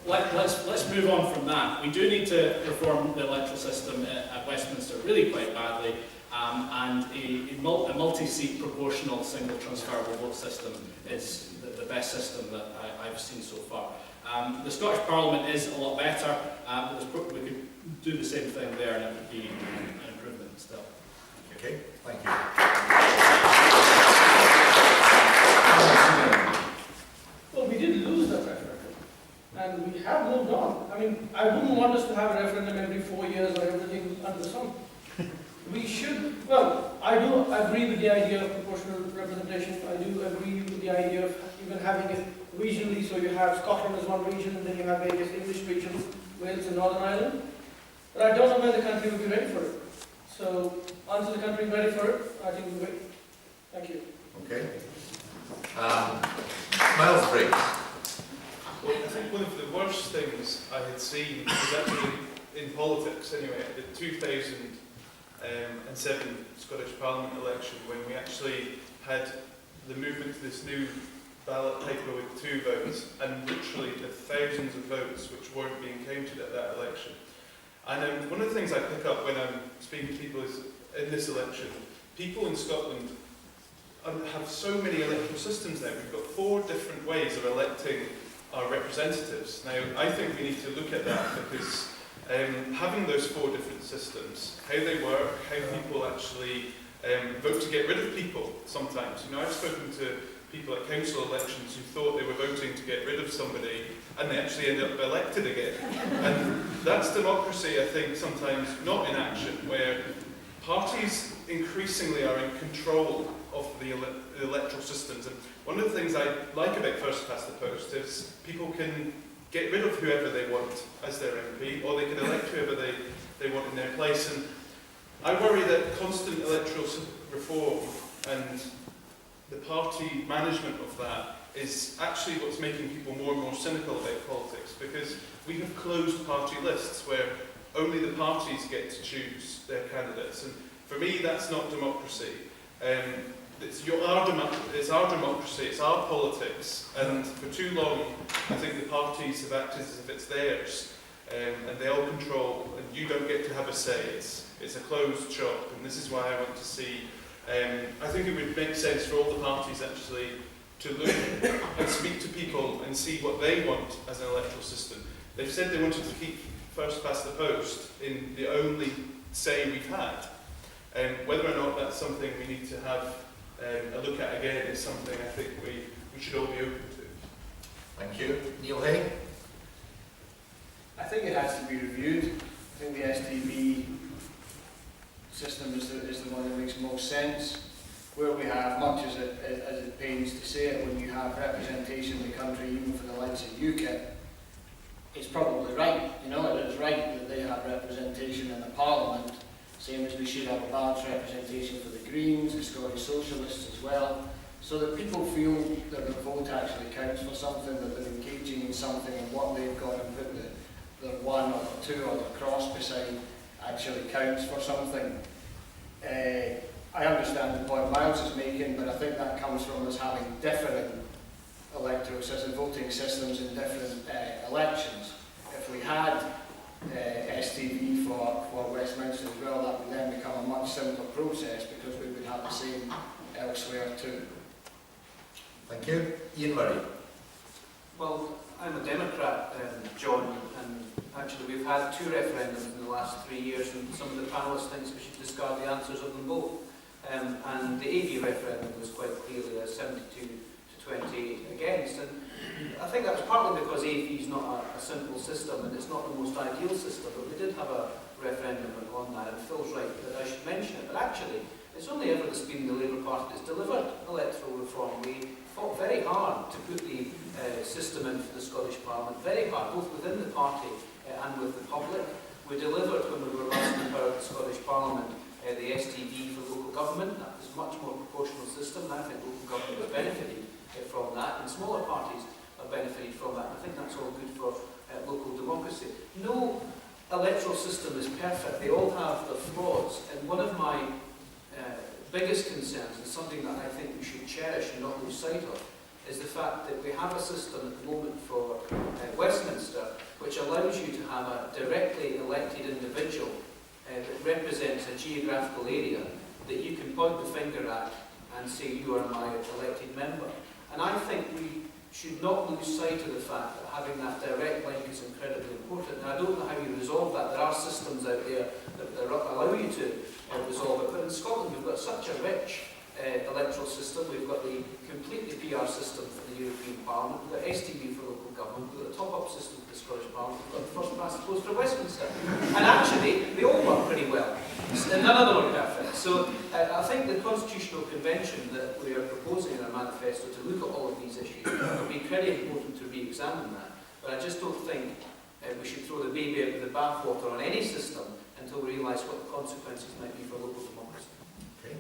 Let's move on from that. We do need to reform the electoral system at Westminster really quite badly. And a multi-seat proportional single transferable vote system is the best system that I've seen so far. The Scottish Parliament is a lot better. We could do the same thing there and it would be an improvement still. Okay, thank you. Well, we did lose that referendum, and do agree with the idea of even having it regionally, so you have Scotland as one region and then you have various English regions, Wales and Northern Ireland. But I don't know when the country will be ready for it. So until the country is ready for it, I think we'll wait. Thank you. Okay. Miles breaks. Well, I think one of the worst things I had seen was actually in politics anyway, the 2007 Scottish Parliament election, when we actually had the movement to this new ballot paper with 2 votes, and literally the thousands of votes which weren't being counted at that election. And one of the things I pick up when I'm speaking to people is, in this election, people in Scotland have so many electoral systems now. We've got 4 different ways of electing our representatives. Now, I think we need to look at that, because having those 4 different systems, how they work, how people actually vote to get rid of people sometimes. You know, I've spoken to people at council elections who thought they were voting to get rid of somebody, and they actually end up elected again. And that's democracy, I think, sometimes not in action, where parties increasingly are in control of the electoral systems. And one of the things I like about First Past the Post is people can get rid of whoever they want as their MP, or they can elect whoever they want in their place. And I worry that constant electoral reform and the party management of that is actually what's making people more and more cynical about politics, because we have closed party lists where only the parties get to choose their candidates. And for me, that's not democracy. It's our democracy, it's our politics, and for too long I think the parties have acted as if it's theirs, and they all control, and you don't get to have a say. It's a closed shop, and this is why I want to see, I think it would make sense for all the parties actually to look and speak to people and see what they want as an electoral system. They've said they wanted to keep First Past the Post in the only say we've had. Whether or not that's something we need to have a look at again is something I think we should all be open to. Thank you. Neil Hay? I think it has to be reviewed. I think the STB system is the one that makes most sense. Where we have, much as it pains to say it, when you have representation in the country, even for the likes of UKIP, it's probably right. You know, it is right that they have representation in the Parliament, same as we should have a balanced representation for the Greens, the Scottish Socialists as well, so that people feel that their vote actually counts for something, that they're engaging in something, and what they've got and put their 1 or 2 or the cross beside actually counts for something. I understand the point Miles is making, but I think that comes from us having different electoral systems, voting systems in different elections. If we had STV for Westminster as well, that would then become a much simpler process, because we would have the same elsewhere too. Thank you. Ian Murray? Well, I'm a Democrat, John, and actually we've had 2 referendums in the last 3 years, and some of the panellists think we should discard the answers of them both. And the AV referendum was quite clearly a 72 to 28 against, and I think that was partly because AV is not a simple system, and it's not the most ideal system, but we did have a referendum on that, and Phil's right that I should mention it, but actually it's only ever been the Labour Party that's delivered electoral reform. We fought very hard to put the system in for the Scottish Parliament, very hard, both within the party and with the public. We delivered, when we were last in power at the Scottish Parliament, the STV for local government. That was a much more proportional system, and I think local government has benefited from that, and smaller parties have benefited from that, and I think that's all good for local democracy. No electoral system is perfect, they all have their flaws, and one of my biggest concerns, and something that I think we should cherish and not lose sight of, is the fact that we have a system at the moment for Westminster which allows you to have a directly elected individual that represents a geographical area that you can point the finger at and say, you are my elected member. And I think we should not lose sight of the fact that having that direct link is incredibly important. And I don't know how you resolve that. There are systems out there that allow you to resolve it. But in Scotland, we've got such a rich electoral system. We've got the completely PR system for the European Parliament, we've got STB for local government, we've got the top-up system for the Scottish Parliament, we've got the first past the post for Westminster. And actually, they all work pretty well. And none of them are perfect. So I think the Constitutional Convention that we are proposing in our manifesto to look at all of these issues will be very important to re-examine that. But I just don't think we should throw the baby out with the bathwater on any system until we realise what the consequences might be for local democracy. Okay.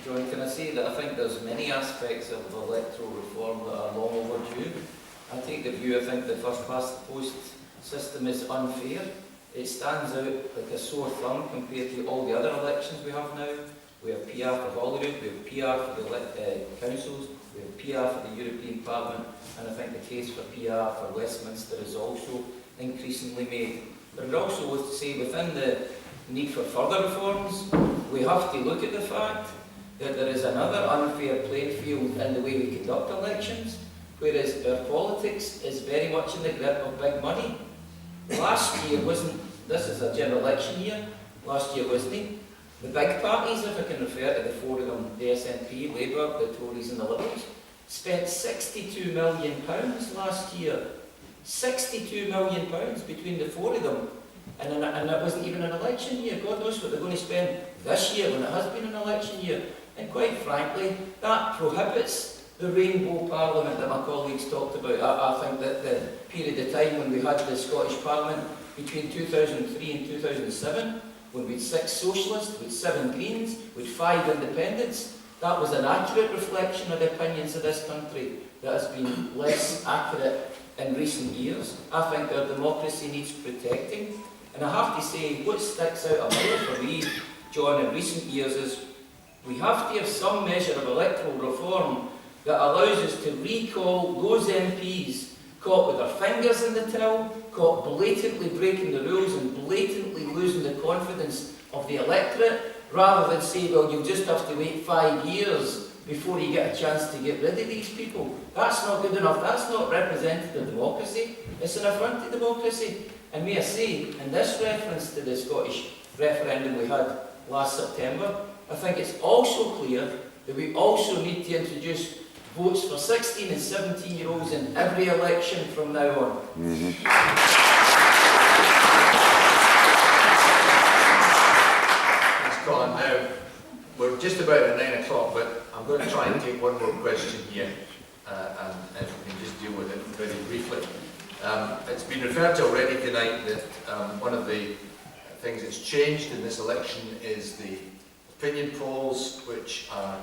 John, can I say that I think there's many aspects of electoral reform that are long overdue. I take the view, I think the first past the post system is unfair. It stands out like a sore thumb compared to all the other elections we have now. We have PR for Holyrood, we have PR for the councils, we have PR for the European Parliament, and I think the case for PR for Westminster is also increasingly made. But it also was to say within the need for further reforms, we have to look at the fact that there is another unfair playing field in the way we conduct elections, whereas our politics is very much in the grip of big money. Last year wasn't, this is a general election year, last year wasn't it? The big parties, if I can refer to the four of them, the SNP, Labour, the Tories and the Liberals, spent £62 million last year. £62 million between the four of them. And that wasn't even an election year. God knows what they're going to spend this year when it has been an election year. And quite frankly, that prohibits the rainbow parliament that my colleagues talked about. I think that the period of time when we had the Scottish Parliament between 2003 and 2007, when we had 6 socialists, we had 7 Greens, we had 5 independents, that was an accurate reflection of the opinions of this country that has been less accurate in recent years. I think our democracy needs protecting. And I have to say, what sticks out a mile for me, John, in recent years is we have to have some measure of electoral reform that allows us to recall those MPs caught with their fingers in the till, caught blatantly breaking the rules and blatantly losing the confidence of the electorate, rather than say, well, you'll just have to wait 5 years before you get a chance to get rid of these people. That's not good enough. That's not representative democracy. It's an affront to democracy. And may I say, in this reference to the Scottish referendum we had last September, I think it's also clear that we also need to introduce votes for 16 and 17-year-olds in every election from now on. Thanks, Colin. Now, we're just about at 9 o'clock, but I'm going to try and take one more question here, and if we can just deal with it very briefly. It's been referred to already tonight that one of the things that's changed in this election is the opinion polls, which are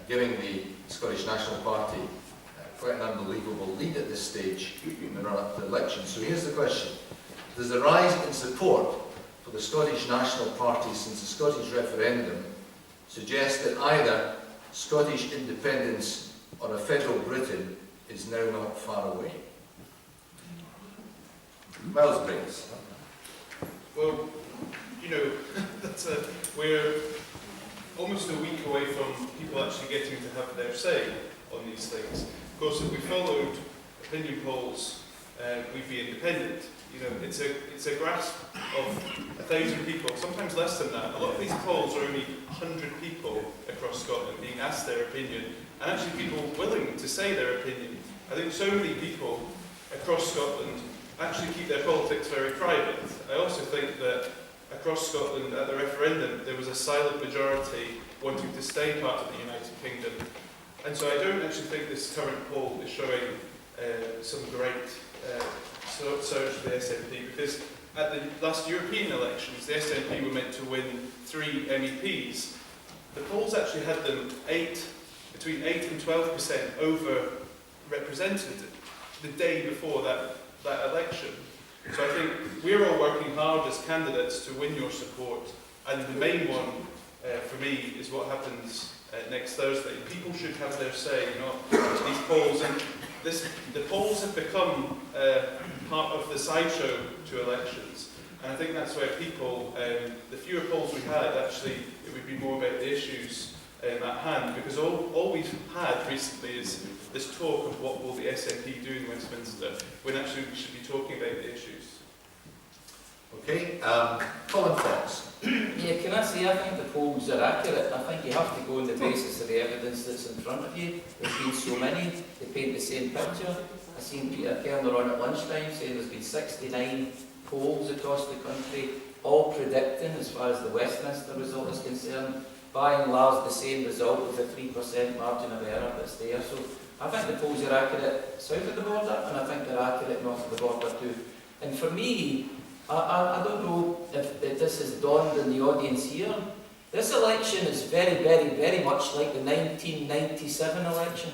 giving the Scottish National Party quite an unbelievable lead at this stage in the run-up to the election. So here's the question. Does the rise in support for the Scottish National Party since the Scottish referendum suggest that either Scottish independence or a federal Britain is now not far away? Miles Briggs. Well, you know, we're almost a week away from people actually getting to have their say on these things. Of course, if we followed opinion polls, we'd be independent. You know, it's a grasp of 1,000 people, sometimes less than that. A lot of these polls are only 100 people across Scotland being asked their opinion, and actually people willing to say their opinion. I think so many people across Scotland actually keep their politics very private. I also think that across Scotland at the referendum there was a silent majority wanting to stay part of the United Kingdom. And so I don't actually think this current poll is showing some great surge for the SNP, because at the last European elections the SNP were meant to win 3 MEPs. The polls actually had them between 8 and 12% over represented the day before that election. So I think we're all working hard as candidates to win your support, and the main one for me is what happens next Thursday. People should have their say, not these polls. And the polls have become part of the sideshow to elections, and I think that's where people, the fewer polls we had, actually it would be more about the issues at hand, because all we've had recently is this talk of what will the SNP do in Westminster, when actually we should be talking about the issues. Okay, Colin Fox. Yeah, can I say, I think the polls are accurate. I think you have to go on the basis of the evidence that's in front of you. There's been so many, they paint the same picture. I seen Peter Kerner on at lunchtime saying there's been 69 polls across the country, all predicting, as far as the Westminster result is concerned, by and large the same result with a 3% margin of error that's there. So I think the polls are accurate south of the border, and I think they're accurate north of the border too. And for me, I don't know if this has dawned on the audience here. This election is very, very, very much like the 1997 election.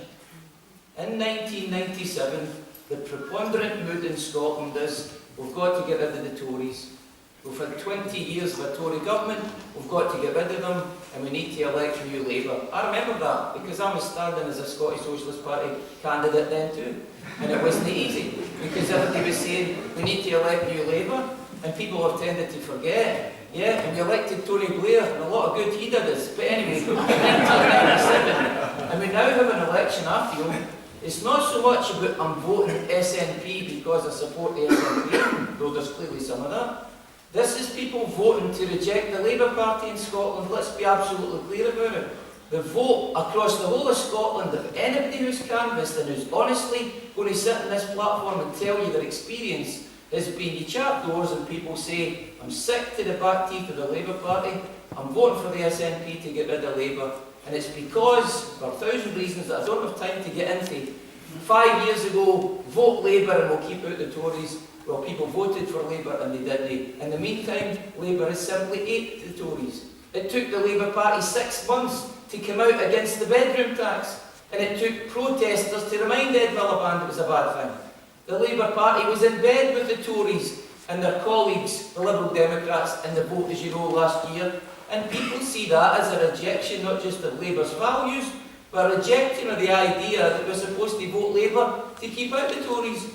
In 1997, the preponderant mood in Scotland is we've got to get rid of the Tories. We've had 20 years of a Tory government, we've got to get rid of them, and we need to elect new Labour. I remember that, because I was standing as a Scottish Socialist Party candidate then too. And it wasn't easy, because everybody was saying we need to elect new Labour, and people have tended to forget. Yeah, and we elected Tony Blair, and a lot of good he did us. But anyway, in 1997, and we now have an election, I feel, it's not so much about I'm voting SNP because I support the SNP, though there's clearly some of that. This is people voting to reject the Labour Party in Scotland. Let's be absolutely clear about it. The vote across the whole of Scotland, if anybody who's canvassed and who's honestly going to sit on this platform and tell you their experience has been, you chat doors and people say, I'm sick to the back teeth of the Labour Party, I'm voting for the SNP to get rid of Labour, and it's because, for 1,000 reasons that I don't have time to get into, 5 years ago, vote Labour and we'll keep out the Tories. Well, people voted for Labour and they didn't. In the meantime, Labour has simply ate the Tories. It took the Labour Party 6 months to come out against the bedroom tax, and it took protesters to remind Ed Miliband it was a bad thing. The Labour Party was in bed with the Tories and their colleagues, the Liberal Democrats, in the vote, as you know, last year. And people see that as a rejection not just of Labour's values, but a rejection of the idea that we're supposed to vote Labour to keep out the Tories.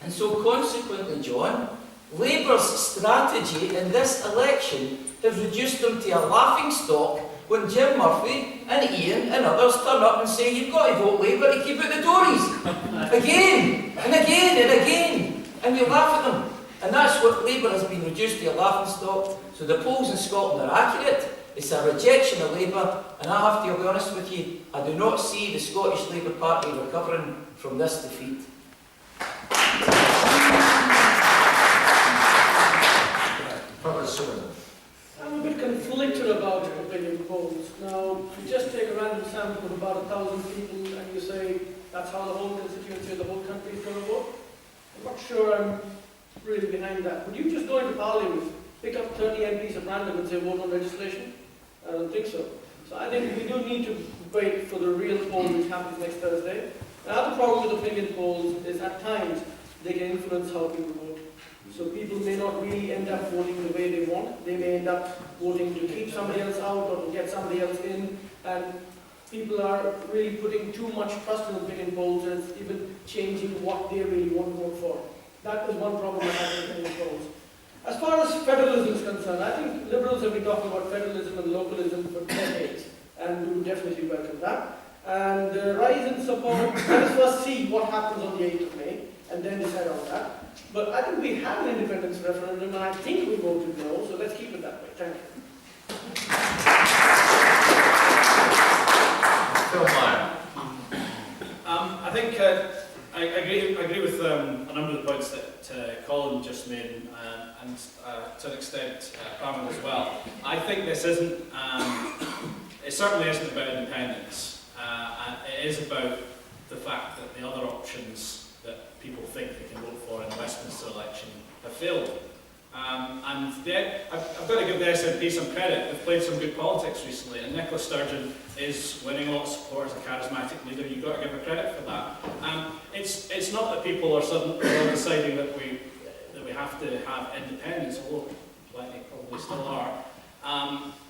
And so consequently, John, Labour's strategy in this election has reduced them to a laughing stock when Jim Murphy and Ian and others turn up and say you've got to vote Labour to keep out the Tories. Again, and again, and again. And we laugh at them. And that's what Labour has been reduced to, a laughing stock. So the polls in Scotland are accurate. It's a rejection of Labour, and I have to be honest with you, I do not see the Scottish Labour Party recovering from this defeat. I'm a bit conflicted about opinion polls. Now, if you just take a random sample of about 1,000 people and you say that's how the whole constituency of the whole country is going to vote, I'm not sure I'm really behind that. Would you just go into Parliament, pick up 30 MPs at random and say vote on legislation? I don't think so. So I think we do need to wait for the real poll which happens next Thursday. The other problem with opinion polls is at times they can influence how people vote. So people may not really end up voting the way they want. They may end up voting to keep somebody else out or to get somebody else in. And people are really putting too much trust in opinion polls and it's even changing what they really want to vote for. That is one problem I have with opinion polls. As far as federalism is concerned, I think Liberals have been talking about federalism and localism for decades, and we would definitely welcome that. And rise in support, let's first see what happens on the 8th of May, and then decide on that. But I think we have an independence referendum, and I think we voted no, so let's keep it that way. Thank you. Phil Meyer. I think I agree with a number of the points that Colin just made, and to an extent Pam as well. I think this isn't, it certainly isn't about independence. And it is about the fact that the other options that people think they can vote for in the Westminster election have failed. And I've got to give the SNP some credit. They've played some good politics recently, and Nicola Sturgeon is winning a lot of support as a charismatic leader. You've got to give her credit for that. It's not that people are suddenly deciding that we have to have independence, although plenty probably still are.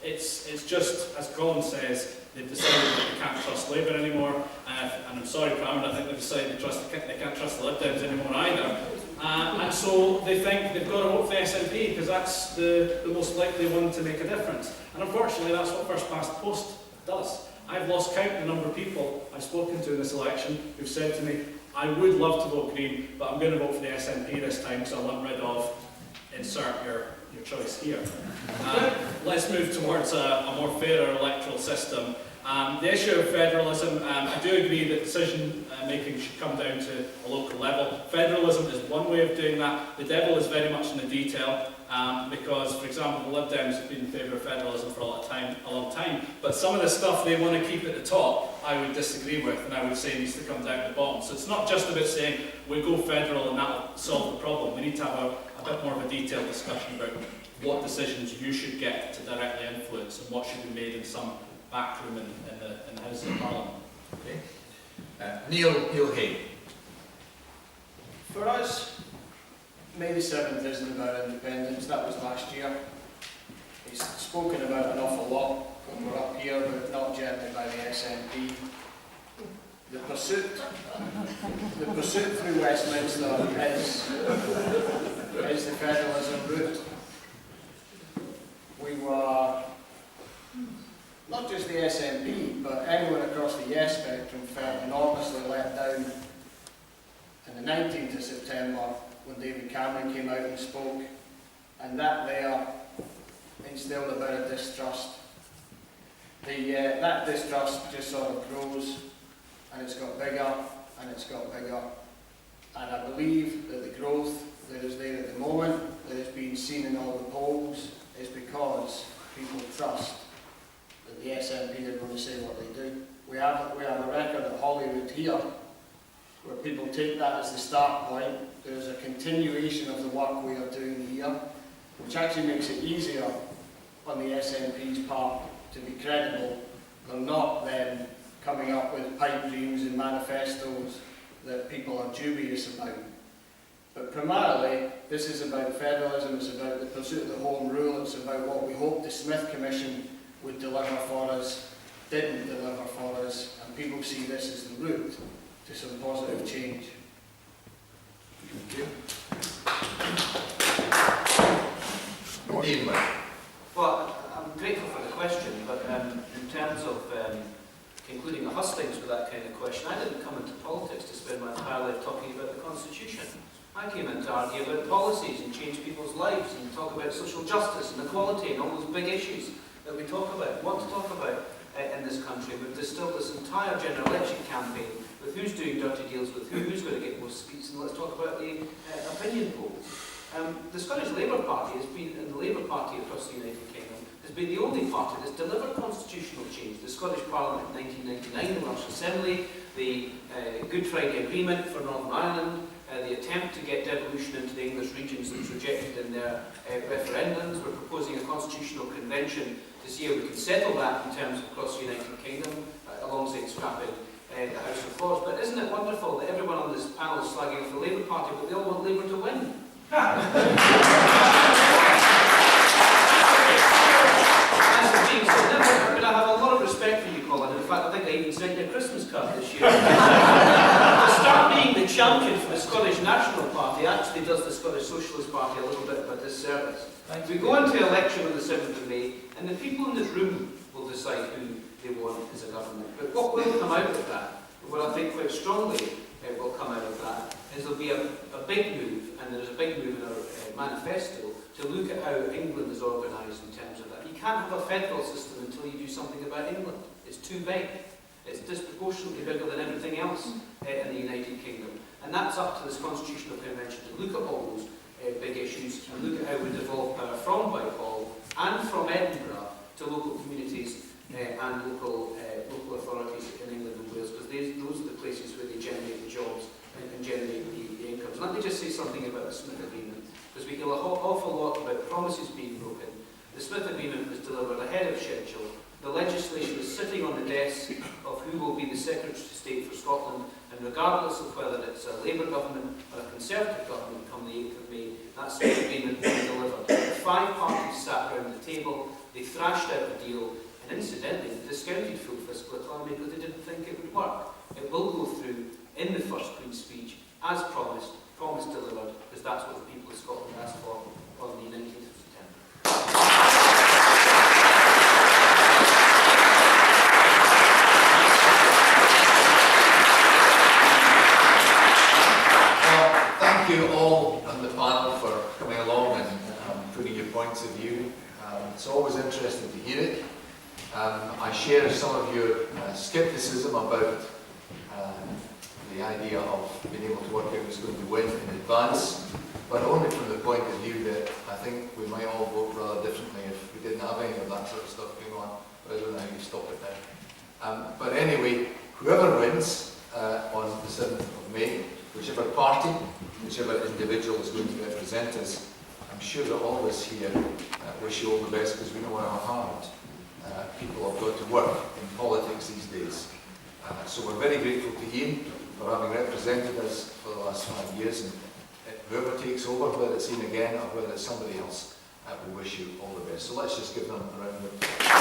It's just, as Colin says, they've decided that they can't trust Labour anymore, and I'm sorry, Pam, I think they've decided they can't trust the Lib Dems anymore either. And so they think they've got to vote for the SNP because that's the most likely one to make a difference. And unfortunately, that's what First Past the Post does. I've lost count the number of people I've spoken to in this election who've said to me, I would love to vote Green, but I'm going to vote for the SNP this time because I want rid of insert your your choice here. Let's move towards a more fairer electoral system. The issue of federalism, I do agree that decision making should come down to a local level. Federalism is one way of doing that. The devil is very much in the detail, because, for example, the Lib Dems have been in favour of federalism for a long time, but some of the stuff they want to keep at the top, I would disagree with, and I would say needs to come down at the bottom. So it's not just about saying we go federal and that'll solve the problem. We need to have a bit more of a detailed discussion about what decisions you should get to directly influence and what should be made in some back room in the House of Parliament. Okay. Neil Hay. For us, May the 7th isn't about independence, that was last year. It's spoken about an awful lot when we're up here, but not generally by the SNP. The pursuit through Westminster is the federalism route. We were, not just the SNP, but anyone across the yes spectrum felt enormously let down on the 19th of September when David Cameron came out and spoke, and that there instilled a bit of distrust. That distrust just sort of grows, and it's got bigger, and it's got bigger. And I believe that the growth that is there at the moment, that is being seen in all the polls, is because people trust that the SNP are going to say what they do. We have a record at Holyrood here, where people take that as the start point. There's a continuation of the work we are doing here, which actually makes it easier on the SNP's part to be credible. They're not then coming up with pipe dreams and manifestos that people are dubious about. But primarily, this is about federalism, it's about the pursuit of the Home Rule, it's about what we hope the Smith Commission would deliver for us, didn't deliver for us, and people see this as the route to some positive change. Thank you. Ian. Well, I'm grateful for the question, but in terms of concluding a hustings with that kind of question, I didn't come into politics to spend my entire life talking about the Constitution. I came in to argue about policies and change people's lives and talk about social justice and equality and all those big issues that we want to talk about in this country. We've distilled this entire general election campaign with who's doing dirty deals with who's going to get most seats, and let's talk about the opinion polls. The Scottish Labour Party has been, and the Labour Party across the United Kingdom, has been the only party that's delivered constitutional change. The Scottish Parliament in 1999, the Welsh Assembly, the Good Friday Agreement for Northern Ireland, the attempt to get devolution into the English regions that was rejected in their referendums. We're proposing a constitutional convention to see how we can settle that in terms of across the United Kingdom, alongside scrapping the House of Lords. But isn't it wonderful that everyone on this panel is slagging off the Labour Party, but they all want Labour to win? I have a lot of respect for you, Colin. In fact, I think I even sent you a Christmas card this year. To start being the champion for the Scottish National Party actually does the Scottish Socialist Party a little bit of a disservice. We go into election on the 7th of May, and the people in this room will decide who they want as a government. But what will come out of that, what I think quite strongly will come out of that, is there'll be a big move, and there's a big move in our manifesto, to look at how England is organised in terms of that. You can't have a federal system until you do something about England. It's too big. It's disproportionately bigger than everything else in the United Kingdom. And that's up to this Constitutional Convention to look at all those big issues and look at how we devolve power from Whitehall and from Edinburgh to local communities and local authorities in England and Wales, because those are the places where they generate the jobs and generate the incomes. Let me just say something about the Smith Agreement, because we hear an awful lot about promises being broken. The Smith Agreement was delivered ahead of schedule. The legislation is sitting on the desk of who will be the Secretary of State for Scotland, and regardless of whether it's a Labour government or a Conservative government come the 8th of May, that Smith Agreement will be delivered. The 5 parties sat around the table, they thrashed out a deal, and incidentally, they discounted full fiscal economy because they didn't think it would work. It will go through in the first Queen's speech, as promised delivered, because that's what the people of Scotland asked for on the 19th of September. Well, thank you all on the panel for coming along and putting your points hear it. I share some of your scepticism about the idea of being able to work out who's going to win in advance, but only from the point of view that I think we might all vote rather differently if we didn't have any of that sort of stuff going on, but I don't know how you stop it now. But anyway, whoever wins on the 7th of May, whichever party, whichever individual is going to represent us, I'm sure that all of us here wish you all the best, because we know how hard people have got to work in politics these days. So we're very grateful to Ian for having represented us for the last 5 years, and whoever takes over, whether it's Ian again or whether it's somebody else, we wish you all the best. So let's just give them a round of applause.